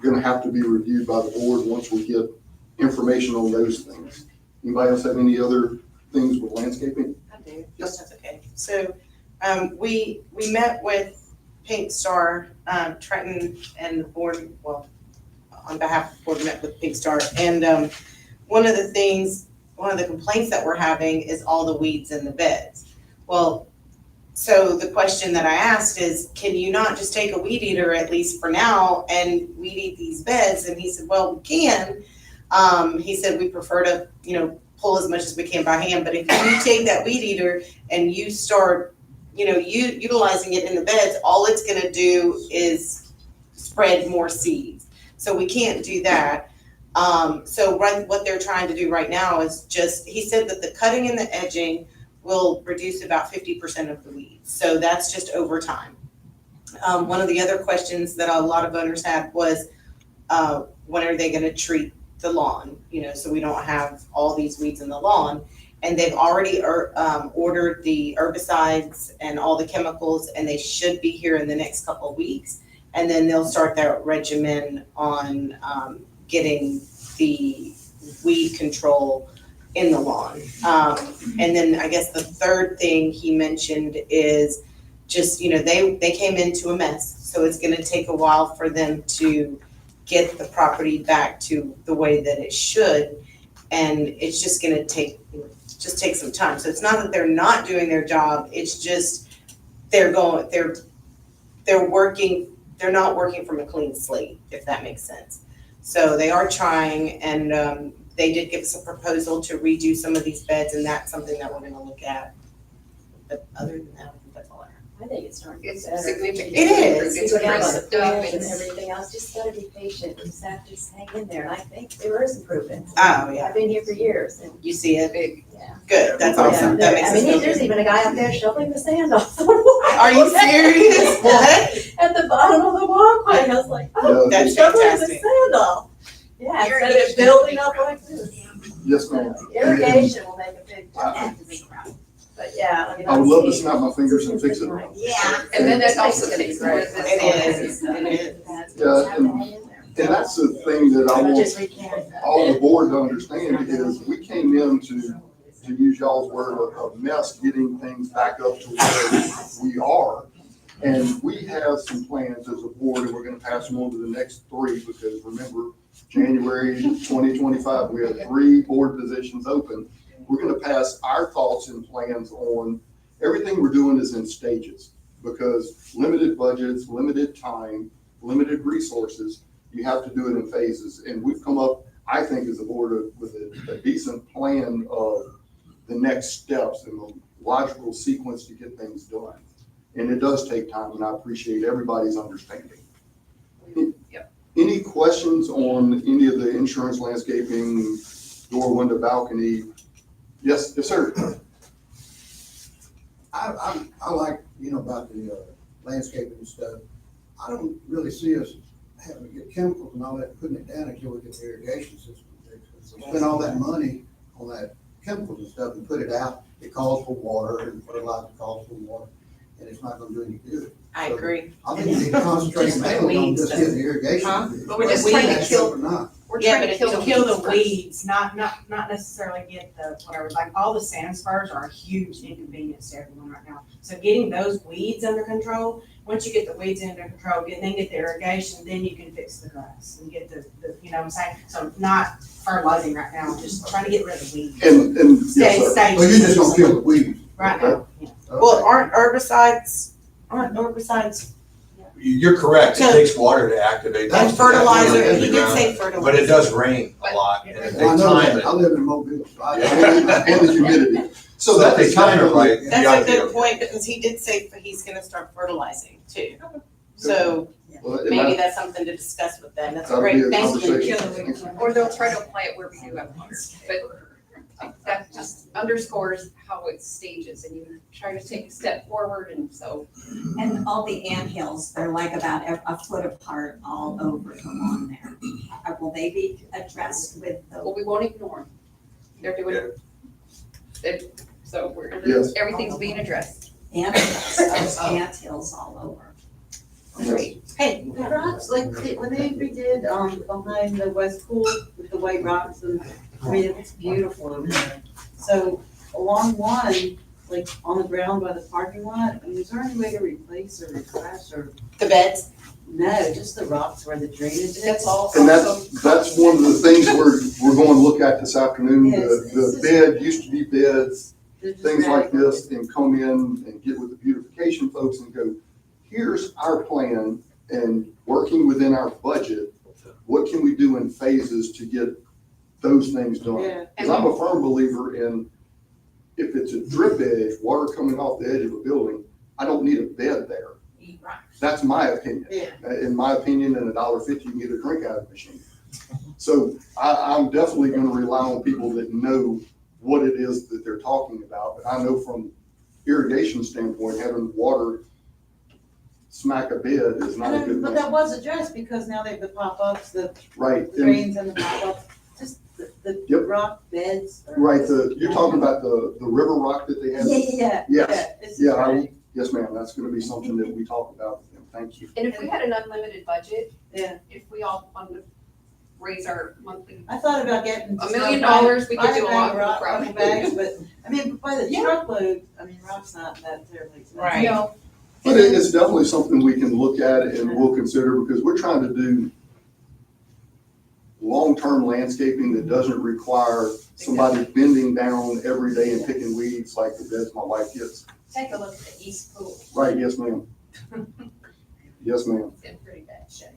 going to have to be reviewed by the board once we get information on those things. Anybody else have any other things with landscaping? I do. Yes. That's okay. So, we met with Pink Star, Triton and the board, well, on behalf of the board, met with Pink Star. And, one of the complaints that we're having is all the weeds in the beds. Well, so the question that I asked is, can you not just take a weed eater, at least for now, and weed eat these beds? And he said, well, we can. He said, we prefer to, pull as much as we can by hand, but if you take that weed eater and you start, utilizing it in the beds, all it's gonna do is spread more seeds. So we can't do that. So what they're trying to do right now is he said that the cutting and the edging will reduce about 50% of the weeds. So that's just over time. One of the other questions that a lot of owners had was, when are they gonna treat the lawn? So we don't have all these weeds in the lawn. And they've already ordered the herbicides and all the chemicals, and they should be here in the next couple of weeks. And then they'll start their regimen on getting the weed control in the lawn. And then I guess the third thing he mentioned is just, they came into a mess. So it's gonna take a while for them to get the property back to the way that it should. And it's just gonna take some time. So it's not that they're not doing their job, it's just they're not working from a clean slate, if that makes sense. So they are trying, and they did give us a proposal to redo some of these beds, and that's something that we're gonna look at. But other than that, that's all I have. I think it's starting to get It's better. significant. It is. It's It's pretty got stuff. stuff and everything else, just gotta be patient, you just have to just hang in there, and I think there is improvement. Oh, yeah. I've been here for years, and, You see it? Big. yeah. Good, that's Yeah, awesome. That makes I us mean, feel there's good. even a guy out there shoveling the sand off. Are you serious? What? At the bottom of the walkway, I was like, oh, Yeah, That's shoveling the fantastic. sand off. Yeah, You're instead of used to building it. up like this. Yes, ma'am. Irrigation will make a big difference. But yeah. I would love to snap my fingers and fix it. Yeah. And then that also takes more of It this. is, it is. Yeah, and that's the thing that I want Just recant. all the board to understand is we came in to use y'all's word, a mess getting things back up to where we are. And we have some plans as a board, and we're gonna pass them on to the next three, because remember, January 2025, we have 3 board positions open. We're gonna pass our thoughts and plans on, everything we're doing is in stages, because limited budgets, limited time, limited resources, you have to do it in phases. And we've come up, I think, as a board with a decent plan of the next steps and the logical sequence to get things done. And it does take time, and I appreciate everybody's understanding. Yep. Any questions on any of the insurance, landscaping, door, window, balcony? Yes, yes, sir. I like, about the landscaping and stuff. I don't really see us having to get chemicals and all that, putting it down until we get the irrigation system fixed. We spend all that money on that chemicals and stuff and put it out, it calls for water, and fertilizer calls for water, and it's not gonna do any good. I agree. I think we need to concentrate Just the mainly on weeds, just getting the irrigation. Huh? fixed. But we're just Whether trying to that's kill- or not. We're Yeah, trying but to kill the kill the weeds first. weeds, not necessarily get the whatever, like all the sand spurs are a huge inconvenience to everyone right now. So getting those weeds under control, once you get the weeds under control, then get the irrigation, then you can fix the grass and get the, you know what I'm saying? So not fertilizing right now, just trying to get rid of weeds. And, yes, sir. Stay. So you're just gonna kill the weeds? Right now, yeah. Well, aren't herbicides, You're correct, it So- takes water to activate. and most of that fertilizer, in he the did ground. say fertilizer. But it does rain a lot, and if they Well, I know time that. I it, live in Mobile, so I. And the humidity. so that they time it right. you That's gotta a be good okay. point, because he did say he's gonna start fertilizing too. So Well, and maybe that- that's something to discuss with them, that's that'll be great, a thank you. conversation. Or they'll try to apply it where we do have water. But that just underscores how it stages, and you try to take a step forward, and so. And all the anthills, they're like about a foot apart all over the lawn there. Will they be addressed with the, Well, we won't ignore them. They're doing it. So Yes. everything's being addressed. anthills, those anthills all over? Great. Hey, The rocks, like, when they redid, behind the west pool with the white rocks and, I mean, it's beautiful over there. So along one, like, on the ground by the parking lot, I mean, is there any way to replace or refresh or, the beds, no, just the rocks where the drainage is? That's all. And that's one of the things we're going to look at this afternoon. The bed, used to be beds, They're just things like radical. this, and come in and get with the beautification folks and go, here's our plan, and working within our budget, what can we do in phases to get those things done? Yeah. Because I'm a firm believer in, if it's a drip edge, water coming off the edge of a building, I don't need a bed there. That's my opinion. Yeah. In my opinion, in $1.50, you can get a drink out of the machine. So I'm definitely gonna rely on people that know what it is that they're talking about. But I know from irrigation standpoint, having water smack a bed is not a And then, good but thing. that was addressed, because now they have the pop-ups, the Right, and- drains and the pop-ups, just the Yep. rock beds. right, you're talking about the river rock that they have? Yeah. Yes, It's yeah, great. yes, ma'am, that's gonna be something that we talk about with them. Thank you. And if we had an unlimited budget, Yeah. if we all wanted to raise our monthly, I thought about getting. $1 million, we could do a lot for for the rock property. bags, but, I mean, by the Yeah. truckload, I mean, rock's not that terribly expensive. Right. you know, But it's definitely something we can look at and we'll consider, because we're trying to do long-term landscaping that doesn't require somebody bending down every day and picking weeds like the beds my wife gets. Take a look at the east pool, Right, yes, ma'am. Yes, ma'am. it's in pretty bad shape.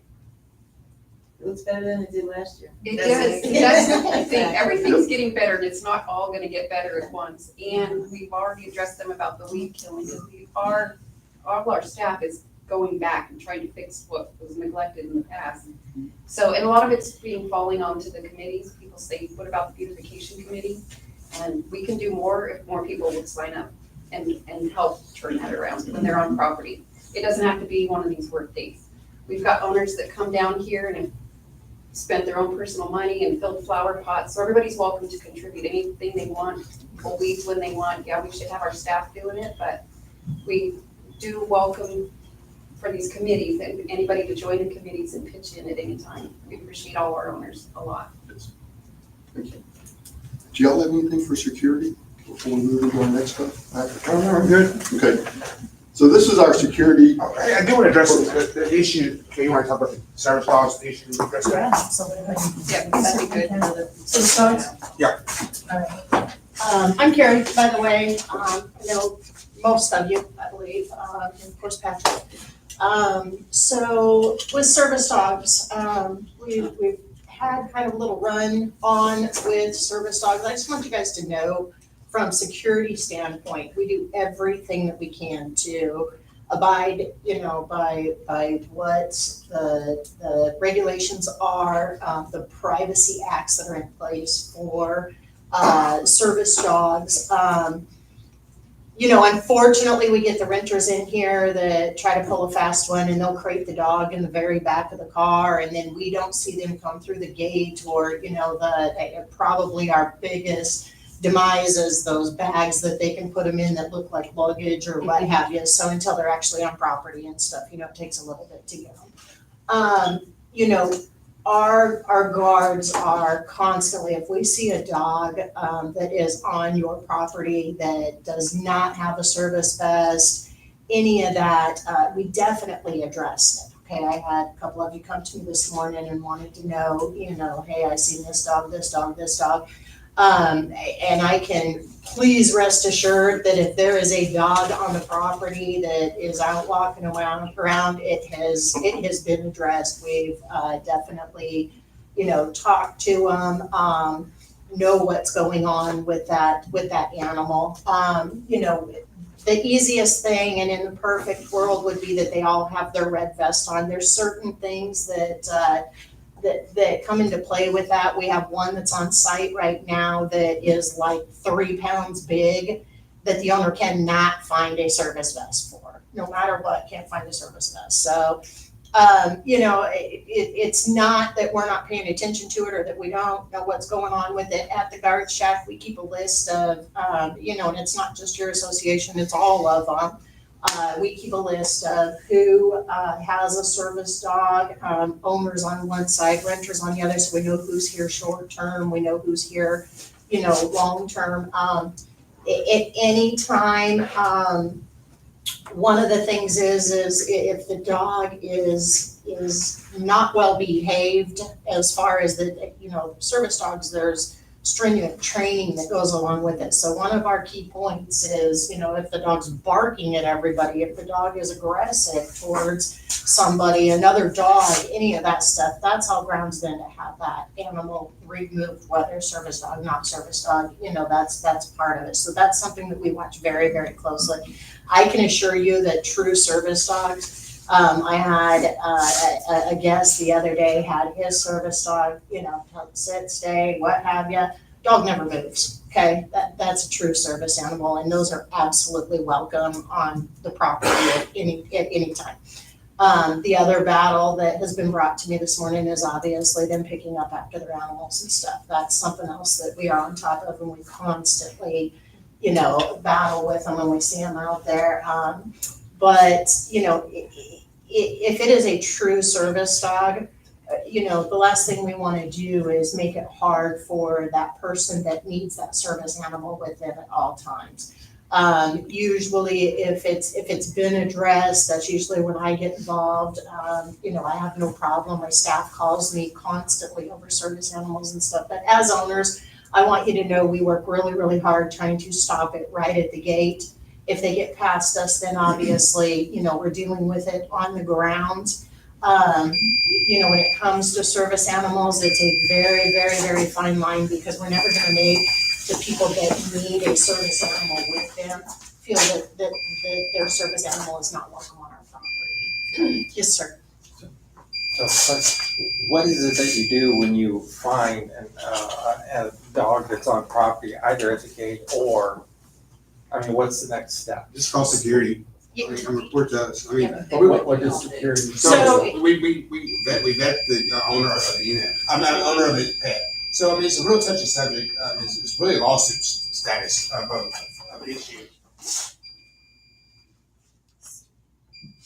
It looks better than it did last year. it Does does, it? that's the whole thing, everything's getting better, and it's not all gonna get better at once. And we've already addressed them about the weed killing, because all our staff is going back and trying to fix what was neglected in the past. So, and a lot of it's falling onto the committees. People say, what about the beautification committee? And we can do more if more people would sign up and help turn that around when they're on property. It doesn't have to be one of these work days. We've got owners that come down here, and if spent their own personal money and filled flower pots, so everybody's welcome to contribute anything they want, pull weeds when they want. Yeah, we should have our staff doing it, but we do welcome for these committees and anybody to join the committees and pitch in at any time. We appreciate all our owners a lot. Thank you. Do y'all have anything for security before we move into our next stuff? No, I'm good. Okay, so this is our security. I do want to address the issue, okay, you want to talk about the service dogs, the issue, address that? Yeah, that'd be good. So, Yeah. I'm Carrie, by the way, I know most of you, I believe, and of course Patrick. So with service dogs, we've had kind of a little run on with service dogs. I just want you guys to know, from security standpoint, we do everything that we can to abide, by what the regulations are, the privacy acts that are in place for service dogs. Unfortunately, we get the renters in here that try to pull a fast one and they'll crate the dog in the very back of the car, and then we don't see them come through the gate, or, probably our biggest demise is those bags that they can put them in that look like luggage or what have you. So until they're actually on property and stuff, it takes a little bit to get them. Our guards are constantly, if we see a dog that is on your property that does not have a service vest, any of that, we definitely address it. Okay, I had a couple of you come to me this morning and wanted to know, hey, I seen this dog, this dog, this dog. And I can please rest assured that if there is a dog on the property that is out walking around, it has been addressed. We've definitely, talked to them, know what's going on with that animal. The easiest thing, and in the perfect world, would be that they all have their red vest on. There's certain things that come into play with that. We have one that's on site right now that is like 3 pounds big, that the owner cannot find a service vest for. No matter what, can't find a service vest. So, it's not that we're not paying attention to it or that we don't know what's going on with it. At the guard shack, we keep a list of, and it's not just your association, it's all of them. We keep a list of who has a service dog, owners on one side, renters on the other, so we know who's here short term, we know who's here, long term. At any time, one of the things is if the dog is not well behaved, as far as the, service dogs, there's stringent training that goes along with it. So one of our key points is, if the dog's barking at everybody, if the dog is aggressive towards somebody, another dog, any of that stuff, that's all grounds then to have that animal removed, whether service dog, not service dog, that's part of it. So that's something that we watch very, very closely. I can assure you that true service dogs, I had a guest the other day had his service dog, sit, stay, what have you. Dog never moves, okay? That's a true service animal, and those are absolutely welcome on the property at any time. The other battle that has been brought to me this morning is obviously them picking up after their animals and stuff. That's something else that we are on top of, and we constantly, battle with them when we see them out there. But, if it is a true service dog, the last thing we want to do is make it hard for that person that needs that service animal with them at all times. Usually if it's been addressed, that's usually when I get involved. I have no problem. My staff calls me constantly over service animals and stuff. But as owners, I want you to know we work really, really hard trying to stop it right at the gate. If they get past us, then obviously, we're dealing with it on the ground. When it comes to service animals, it's a very, very, very fine line, because we're never going to make the people that need a service animal with them feel that their service animal is not welcome on our property. Yes, sir. So what is it that you do when you find a dog that's on property, either at the gate or, what's the next step? Just call security. And report to us. What is security? So we we vet the owner of the unit. I'm not the owner of the pet. So, I mean, it's a real touchy subject. It's really lawsuit status of an issue.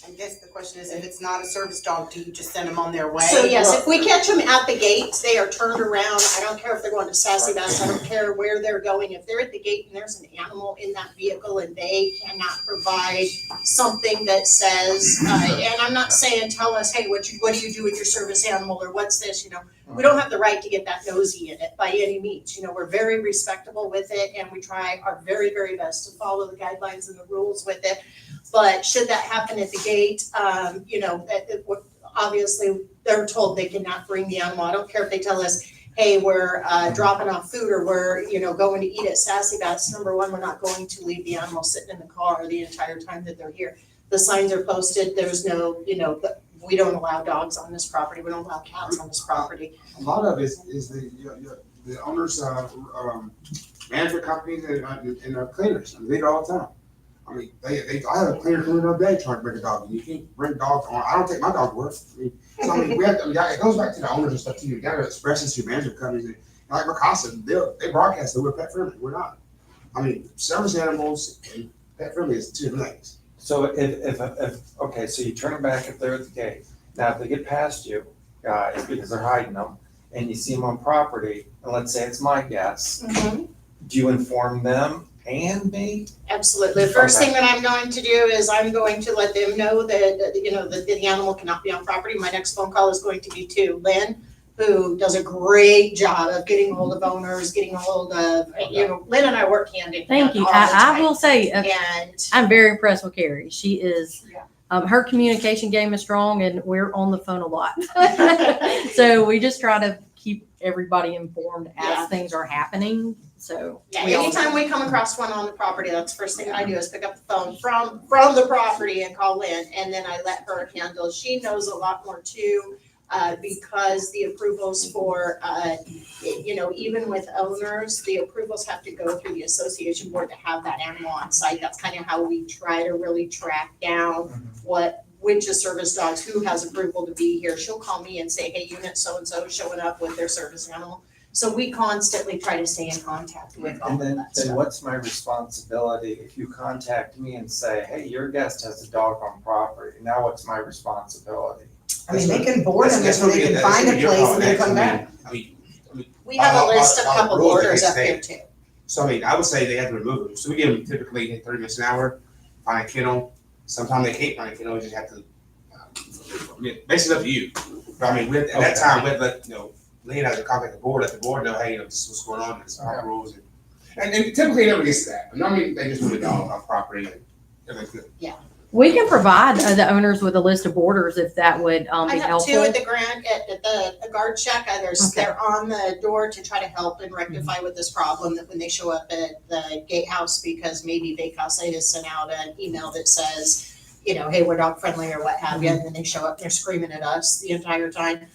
I guess the question is, if it's not a service dog, do you just send them on their way? So yes, if we catch them at the gates, they are turned around. I don't care if they're going to Sassy Bass, I don't care where they're going. If they're at the gate and there's an animal in that vehicle and they cannot provide something that says, and I'm not saying tell us, hey, what do you do with your service animal, or what's this, you know? We don't have the right to get that nosy in it by any means. You know, we're very respectable with it and we try our very, very best to follow the guidelines and the rules with it. But should that happen at the gate, you know, obviously they're told they cannot bring the animal. I don't care if they tell us, hey, we're dropping off food or we're, you know, going to eat at Sassy Bass. Number one, we're not going to leave the animal sitting in the car the entire time that they're here. The signs are posted. There's no, you know, we don't allow dogs on this property. We don't allow cats on this property. A lot of it is the owners, management companies and cleaners. I mean, they do it all the time. I mean, I have a cleaner coming in all day trying to bring a dog. You can't bring dogs on. I don't take my dog to work. I mean, so I mean, it goes back to the owners and stuff too. You gotta express this to your management companies. And like Mikasa, they broadcast that we're pet friendly. We're not. I mean, service animals and pet friendly is two things. So if okay, so you turn them back if they're at the gate. Now, if they get past you, guys, because they're hiding them, and you see them on property, and let's say it's my guess, do you inform them and me? Absolutely. The first thing that I'm going to do is I'm going to let them know that, you know, that the animal cannot be on property. My next phone call is going to be to Lynn, who does a great job of getting hold of owners, getting a hold of, you know, Lynn and I work hand in hand. Thank you. all the I time. will say, And I'm very impressed with Carrie. She is, Yeah. her communication game is strong and we're on the phone a lot. So we just try to keep everybody informed Yeah. as things are happening. So. yeah, we all anytime know. we come across one on the property, that's the first thing I do is pick up the phone from the property and call Lynn, and then I let her handle. She knows a lot more too, because the approvals for, you know, even with owners, the approvals have to go through the association board to have that animal on site. That's kind of how we try to really track down which is service dogs, who has approval to be here. She'll call me and say, hey, unit so-and-so is showing up with their service animal. So we constantly try to stay in contact with all And of then that stuff. what's my responsibility if you contact me and say, hey, your guest has a dog on property? Now what's my responsibility? I mean, they can board them That's until they gonna be- can that's find gonna a be your place call and then next. come back. I mean, We have a list of our couple rules borders that up they there too. So I mean, I would say they have to remove them. So we give them typically 30 minutes an hour, find a kennel. Sometimes they can't find a kennel, we just have to, I mean, basically up to you. But I mean, at that time, we'd let, you know, Lynn has to contact the board, let the board know, hey, you know, this is what's going on, this is our rules. And typically it never gets to that, but normally they just move the dog off property and everything's good. We can provide the owners with a list of borders if that would I be have two helpful. at the grant, at the guard check, they're on the door to try to help and rectify with this problem, that when they show up at the gatehouse, because maybe Baycasa has sent out an email that says, you know, hey, we're dog friendly or what have you, and then they show up and they're screaming at us the entire time.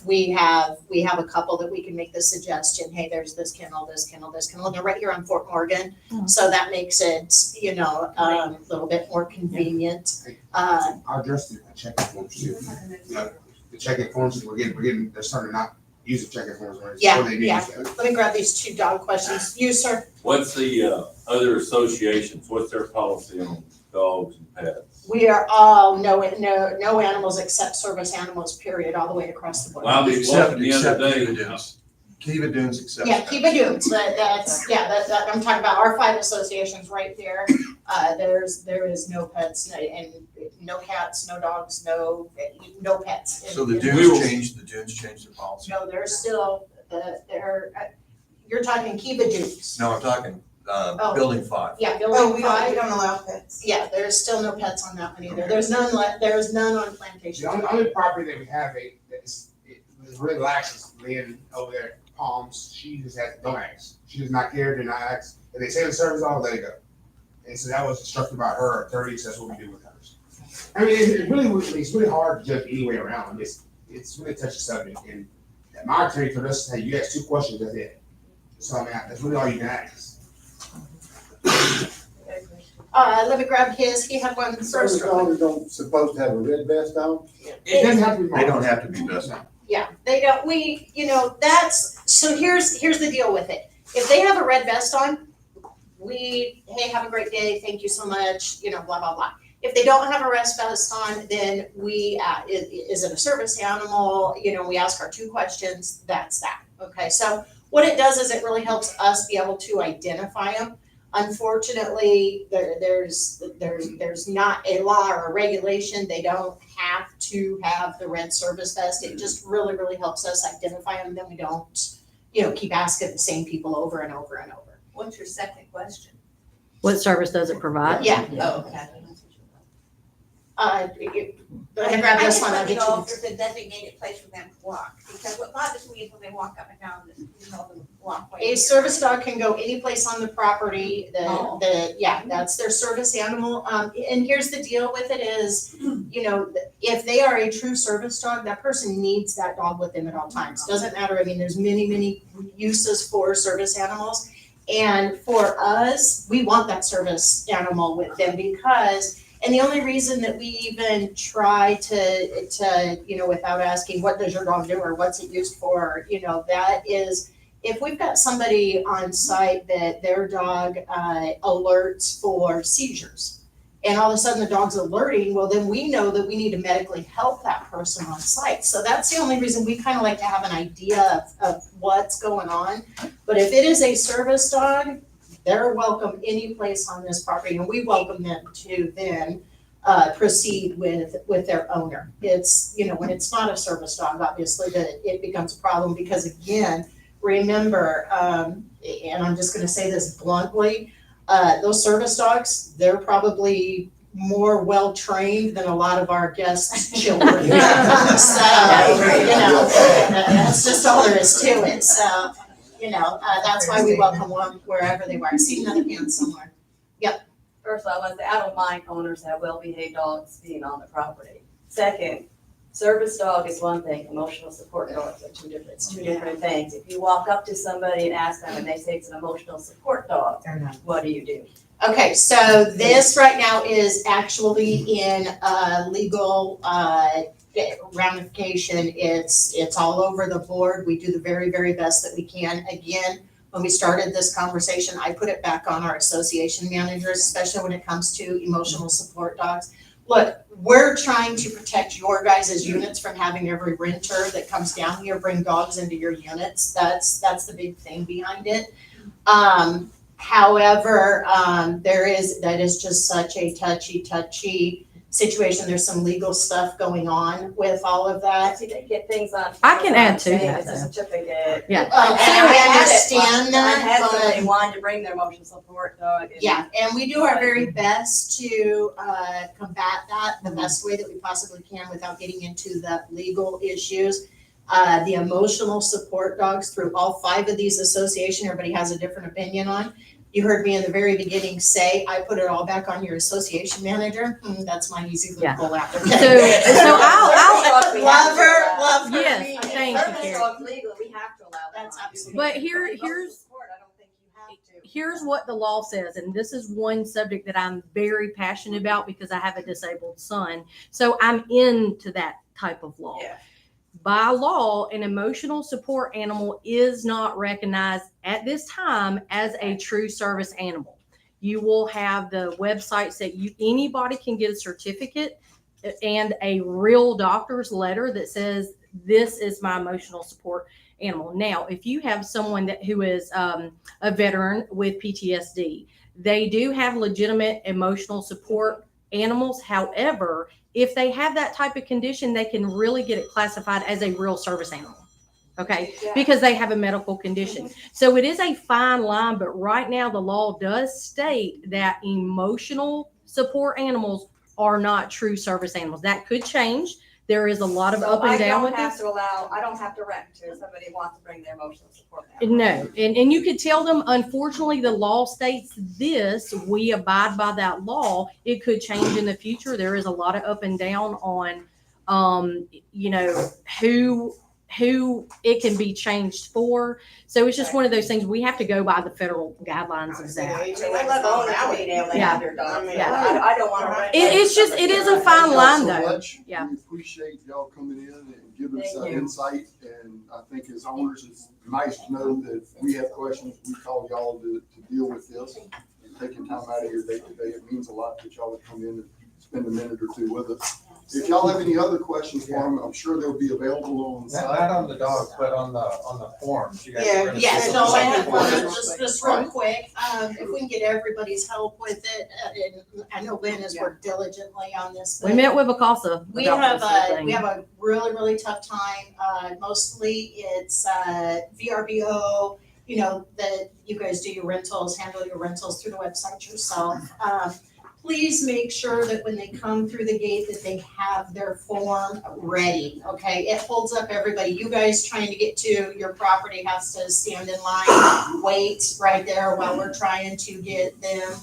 We have a couple that we can make the suggestion, hey, there's this kennel, and they're right here on Fort Morgan. So that makes it, you know, a little bit more convenient. I'll address the check-in forms too. You know, the check-in forms, we're getting, they're starting to not use the check-in forms. Right? Yeah, So they do yeah. use that. Let me grab these two dog questions. You, sir? What's the other associations, what's their policy on dogs and pets? We are all no animals except service animals, period, all the way across the board. Well, I was walking the other day. Kiva Dunes except. Yeah, Kiva Dunes, that's, I'm talking about our 5 associations right there. There is no pets and no cats, no dogs, no pets. So the in- dunes changed their policy? No, there's still, you're talking Kiva Dunes. No, I'm talking, Oh. building 5. Yeah, Oh, building we 5. don't allow pets. Yeah, there's still no pets on that one either. There's none on Plantation. The only property that we have that's really lax is Lynn over there at Palms. She just has, don't ask. She does not care, do not ask. If they say the service dog, let it go. And so that was instructed by her attorney, so that's what we do with hers. I mean, it's really hard to judge any way around. It's really a touchy subject. And my attorney told us, hey, you ask 2 questions, that's it. So I mean, that's really all you can ask. Let me grab his, he had one Service first. dogs don't supposed to have a red vest on? It doesn't have to be. They don't have to be best. Yeah, they don't, so here's the deal with it. If they have a red vest on, hey, have a great day, thank you so much, blah, blah, blah. If they don't have a red vest on, then is it a service animal? We ask our 2 questions, that's that, okay? So what it does is it really helps us be able to identify them. Unfortunately, there's not a law or a regulation, they don't have to have the red service vest. It just really, really helps us identify them, then we don't, keep asking the same people over and over and over. What's your second question? What service does it provide? Yeah. Oh, okay. Go ahead, grab this one, I'll I get just you. want to know if there's a designated place for them to walk, because what bothers me is when they walk up and down the walkway. A service dog can go any place on the property, Oh. that's their service animal. And here's the deal with it is, if they are a true service dog, that person needs that dog with them at all times. Doesn't matter, there's many, many uses for service animals. And for us, we want that service animal with them because, and the only reason that we even try to, without asking, what does your dog do or what's it used for, that is, if we've got somebody on site that their dog alerts for seizures, and all of a sudden the dog's alerting, well, then we know that we need to medically help that person on site. So that's the only reason we kind of like to have an idea of what's going on. But if it is a service dog, they're welcome any place on this property, and we welcome them to then proceed with their owner. It's, when it's not a service dog, obviously, that it becomes a problem because, again, remember, and I'm just gonna say this bluntly, those service dogs, they're probably more well-trained than a lot of our guests' children. So, that's just all there is to it. So, that's why we welcome them wherever they are. I see another hand somewhere. First of all, I don't mind owners have well-behaved dogs being on the property. Second, service dog is one thing, emotional support dogs are two different things. If you walk up to somebody and ask them and they say it's an emotional support dog, what do you do? Okay, so this right now is actually in legal ramification. It's all over the board. We do the very, very best that we can. Again, when we started this conversation, I put it back on our association managers, especially when it comes to emotional support dogs. Look, we're trying to protect your guys' units from having every renter that comes down here bring dogs into your units. That's the big thing behind it. However, that is just such a touchy situation. There's some legal stuff going on with all of that. See, they get things on. I can add to that, It's a certificate. Yeah. And I understand I had that, somebody but wanting to bring their emotional support dog. and- yeah, and we do our very best to combat that the best way that we possibly can without getting into the legal issues. The emotional support dogs through all 5 of these associations, everybody has a different opinion on. You heard me in the very beginning say, I put it all back on your association manager. That's my easy Yeah. little laugh. So I'll Love her, love her. Yes, thank you, Service Carrie. dogs legally, we have to allow that. That's absolutely. But Emotional here's support, I don't think you have to. here's what the law says, and this is one subject that I'm very passionate about because I have a disabled son. So I'm into that type of law. Yeah. By law, an emotional support animal is not recognized at this time as a true service animal. You will have the websites that anybody can get a certificate and a real doctor's letter that says this is my emotional support animal. Now, if you have someone who is a veteran with PTSD, they do have legitimate emotional support animals. However, if they have that type of condition, they can really get it classified as a real service animal. Okay, because they have a medical condition. So it is a fine line, but right now the law does state that emotional support animals are not true service animals. That could change. There is a lot of up and down with this. I don't have to rent to somebody who wants to bring their emotional support animal. No, and you could tell them, unfortunately, the law states this, we abide by that law. It could change in the future. There is a lot of up and down on, who who it can be changed for. So it's just one of those things, we have to go by the federal guidelines of that. I let the owner to be able to have their dog. Yeah. I don't wanna rent. It's just, it is a fine Thank y'all line so though. much. Yeah. We appreciate y'all coming in and giving us Thank that you. insight, and I think as owners, it's nice to know that we have questions, we call y'all to deal with this. And taking time out of your day to day, it means a lot that y'all would come in and spend a minute or two with us. If y'all have any other questions for them, I'm sure they'll be available on Not site. on the dogs, but on the forms. You guys Yeah, are gonna Yes, send no, us I some have forms. one, just real quick, if we can get everybody's help with it, and I know Lynn has worked diligently on this. We but met with Vacasa We about have this whole a, thing. we have a really, really tough time, mostly it's, VRBO, you know, that you guys do your rentals, handle your rentals through the website yourself. Please make sure that when they come through the gate that they have their form ready, okay? It holds up everybody. You guys trying to get to your property has to stand in line, wait right there while we're trying to get them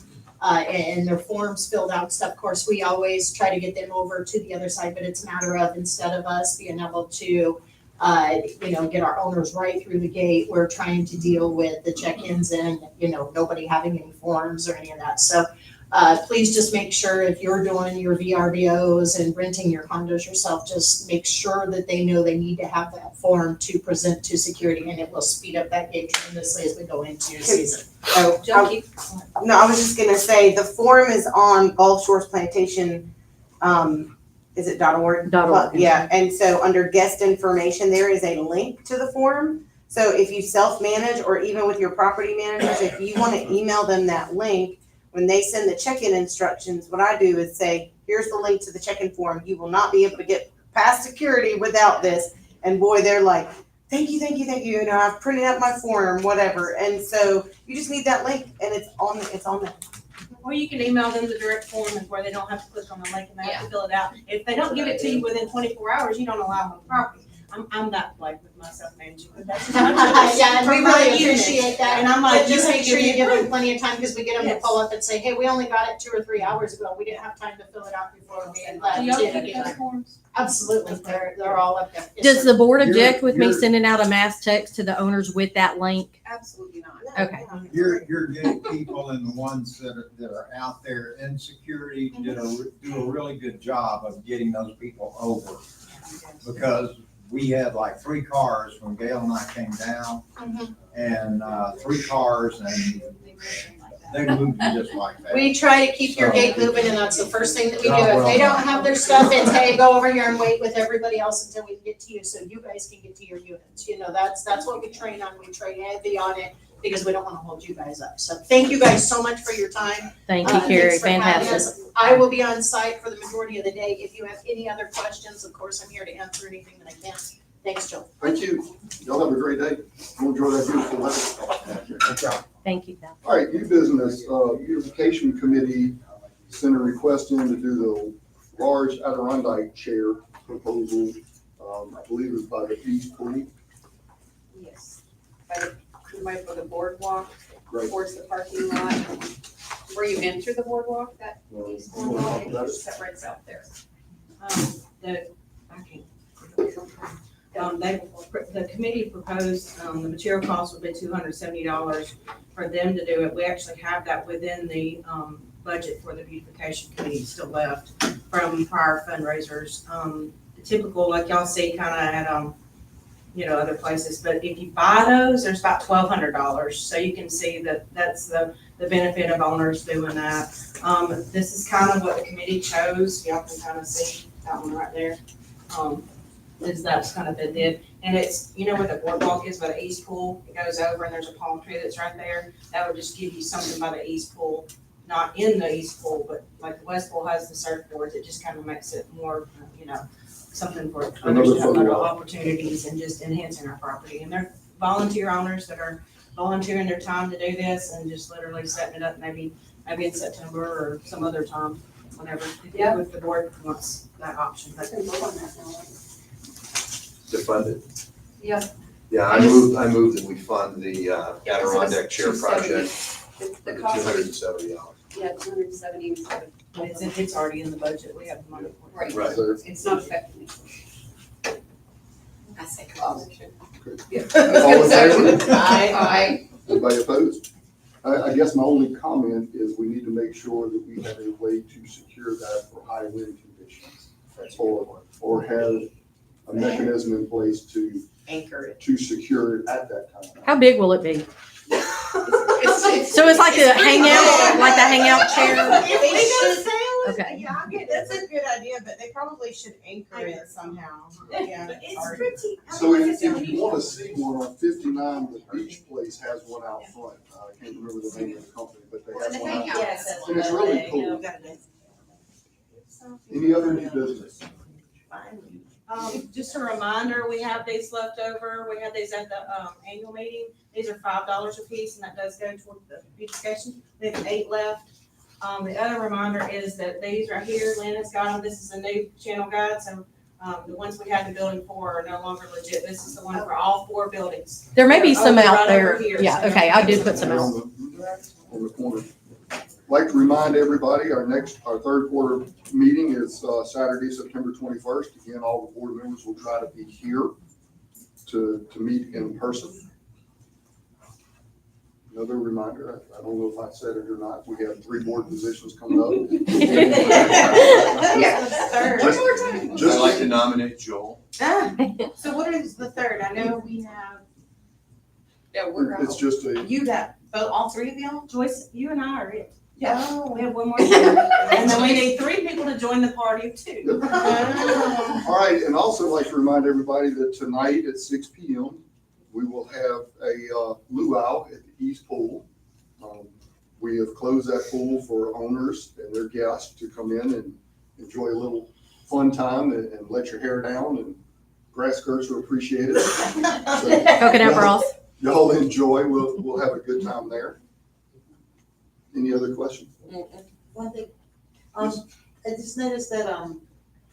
and their forms filled out and stuff. Of course, we always try to get them over to the other side, but it's a matter of instead of us being able to you know, get our owners right through the gate, we're trying to deal with the check-ins and, you know, nobody having any forms or any of that. So please just make sure if you're doing your VRBOs and renting your condos yourself, just make sure that they know they need to have that form to present to security, and it will speed up that gate tremendously as we go into season. So, no, I was just gonna say, the form is on Gulf Shores Plantation, is it .org? .org. Yeah, and so under guest information, there is a link to the form. So if you self-manage, or even with your property managers, if you wanna email them that link, when they send the check-in instructions, what I do is say, here's the link to the check-in form. You will not be able to get past security without this. And boy, they're like, thank you, thank you, thank you. You know, I've printed out my form, whatever. And so you just need that link, and it's on there. Or you can email them the direct form and where they don't have to click on the link and they have to fill it out. If they don't give it to you within 24 hours, you don't allow them on the property. I'm that like with my self-managing, but that's just. Yeah, and we really appreciate that. And I'm like, But just you make sure you give have to them plenty of time, because we get them to Yes. pull up and say, hey, we only got it 2 or 3 hours ago. We didn't have time to fill it out before we had left. Do y'all keep those forms? Absolutely, they're all up there. Yes, Does sir. the board object You're- with me you're- sending out a mass text to the owners with that link? Absolutely not. Okay. Your good people and the ones that are out there in security do a really good job of getting those people over. Because we had like 3 cars when Gail and I came down, and 3 cars, and they moved just like that. We try to keep your gate moving, and that's the first thing that we do. If they don't have their stuff, it's, hey, go over here and wait with everybody else until we can get to you, so you guys can get to your units. You know, that's what we train on. We train heavy on it, because we don't want to hold you guys up. So thank you guys so much for your time. Thank you, Carrie. Thanks for having Fantastic. us. I will be on site for the majority of the day. If you have any other questions, of course, I'm here to answer anything that I can. Thanks, Joe. Thank you. Y'all have a great day. Enjoy that beautiful weather. Good job. Thank you, Val. All right, new business, beautification committee sent a request in to do the large Adirondack chair proposal. I believe it was by the East Pool. Yes. By for the boardwalk, Great. towards the parking lot. Where you enter the boardwalk, that east You wanna talk about boardwalk, it? separates out there. The committee proposed, the material cost would be $270 for them to do it. We actually have that within the, budget for the beautification committee still left from prior fundraisers. Typical, like y'all see kind of at, you know, other places, but if you buy those, there's about $1,200. So you can see that that's the benefit of owners doing that. This is kind of what the committee chose. Y'all can kind of see that one right there. That's kind of the did. And it's, you know where the boardwalk is by the east pool? It goes over and there's a palm tree that's right there. That would just give you something by the east pool, not in the east pool, but like the west pool has the surfboards. It just kind of makes it more, you know, something for others to have little opportunities and just enhancing our property. And they're volunteer owners that are volunteering their time to do this and just literally setting it up maybe in September or some other time, whenever, if the board wants that option. But To fund it. Yeah. Yeah, I move that we fund the Adirondack Chair 270. project The for the cost was, $270. yeah, 270. it's already in the budget. We have the money for it. Right. Right. It's not affecting it. All in favor? Aye. Anybody opposed? I guess my only comment is we need to make sure that we have a way to secure that for high wind conditions. Or have a mechanism in place to Anchor it. secure it at that time. How big will it be? So it's like a hangout, like the hangout chair? If they go sailing, Okay. yeah, I get That's a good idea, but they probably should anchor it somehow. Yeah. But it's pretty. So if you want to see one on 59, the beach place has one out front. I can't remember the name of the company, but they have one out front. Yes. And it's really cool. Any other new business? Just a reminder, we have these left over. We had these at the, annual meeting. These are $5 a piece, and that does go toward the beautification. We have 8 left. The other reminder is that these right here, Lynn has got them. This is a new channel guide, so, the ones we had the building for are no longer legit. This is the one for all 4 buildings. There may be They're some over out right there. over here, Yeah, so- okay, I did put some On out. the corner. Like to remind everybody, our third quarter meeting is Saturday, September 21st. Again, all the board members will try to be here to meet in person. Another reminder, I don't know if I said it or not, we have 3 board positions coming up. I'd like to nominate Joel. So what is the third? I know we have. Yeah, we're out. It's just a, You got, both, all 3 of y'all? Joyce, you and I are it. Yeah. We have one more. And then we need 3 people to join the party of 2. all right, and also like to remind everybody that tonight at 6 PM, we will have a luau at the East Pool. We have closed that pool for owners and their guests to come in and enjoy a little fun time and let your hair down, and grass skirts are appreciated. So, Coconut bras. y'all enjoy, we'll have a good time there. Any other questions? One thing, I just noticed that,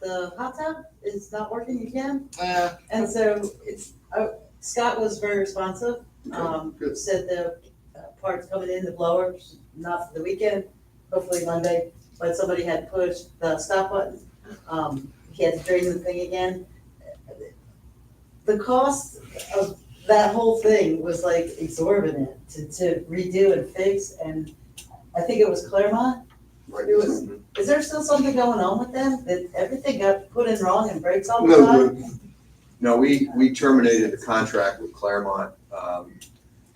the hot tub is not working again. And so it's, Scott was very responsive, Good. said the parts coming in, the blower, not for the weekend, hopefully Monday, but somebody had pushed the stop button. He had to drain the thing again. The cost of that whole thing was like exorbitant to redo and fix, and I think it was Claremont. Right. It was, is there still something going on with them, that everything got put in wrong and breaks all the No, time? No, we terminated the contract with Claremont,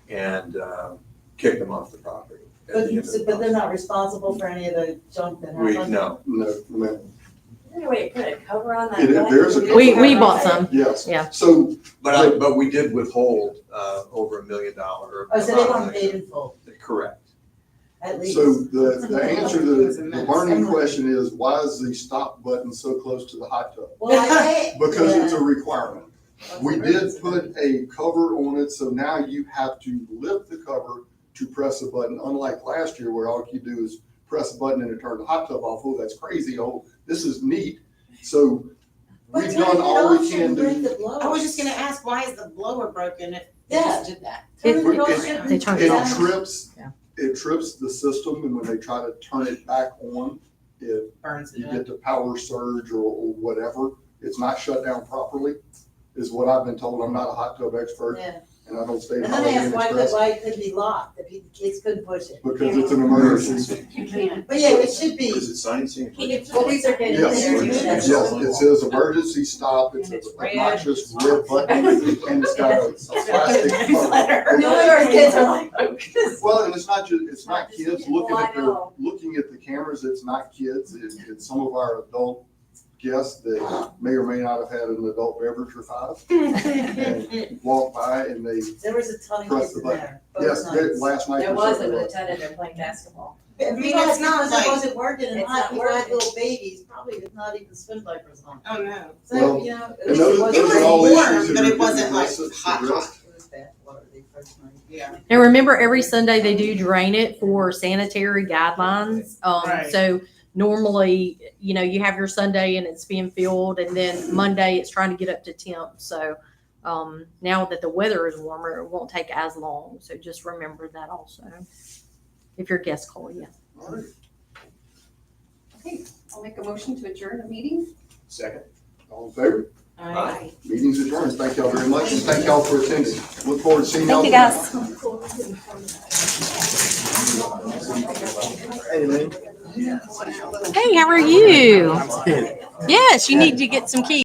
and kicked them off the property. at the end of the But they're not responsible for any of the junk that We, happened? no, no. Any way to put a cover on that? There's a. We bought some. Yes. Yeah. So, but we did withhold, over $1 million or. Oh, so they about weren't $1 paid million. in full, Correct. at least? so the answer to It was a the mess. burning question is, why is the stop button so close to the hot tub? Well, I, Because it's a yeah. requirement. We did put a cover on it, so now you have to lift the cover to press a button, unlike last year where all you do is press a button and it turned the hot tub off. Oh, that's crazy. Oh, this is neat. So But we've turning done it all off we can shouldn't break do. the blower. I was just gonna ask, why is the blower broken if they Yeah. just did that? Turning it off It- shouldn't they turned do it It off. that. trips, Yeah. it trips the system, and when they try to turn it back on, it Burns you it get up. the power surge or whatever. It's not shut down properly, is what I've been told. I'm not a hot tub expert, Yeah. and I don't stay at And then I Holiday Inn asked Express why it couldn't be locked, if the kids couldn't push it. because it's an emergency. You can't. But yeah, it should be. Is it sunny scene? Well, these are getting Yes, there. yes, it says emergency stop. It's an obnoxious red button, and it's got a plastic cover. No wonder our kids are like, focus. Well, and it's not kids looking Well, I at the, know. looking at the cameras. It's not kids. It's some of our adult guests that may or may not have had an adult beverage or 5 and walk by and they There was a ton of press kids the in button. there. both Yes, nights. last night. There was was, certainly but a ton of them playing basketball. I mean, it's not because like- it wasn't working, and It's hot not people had working. little babies, probably with not even swim diapers on. Oh, no. So, Well, you know, at And least those it are wasn't. all warm, issues that but are it wasn't getting like addressed. hot. It was bad water the first night. Yeah. And remember, every Sunday they do drain it for sanitary guidelines. Right. So normally, you know, you have your Sunday and it's being filled, and then Monday it's trying to get up to temp. So now that the weather is warmer, it won't take as long. So just remember that also. If your guests call you. All right. Okay, I'll make a motion to adjourn the meeting. Second. All in favor? All right. Meeting's adjourned. Thank y'all very much, and thank y'all for attending. Look forward to seeing y'all. Thank you, guys. Hey, Lynn. Hey, how are you? Yes, you need to get some keys.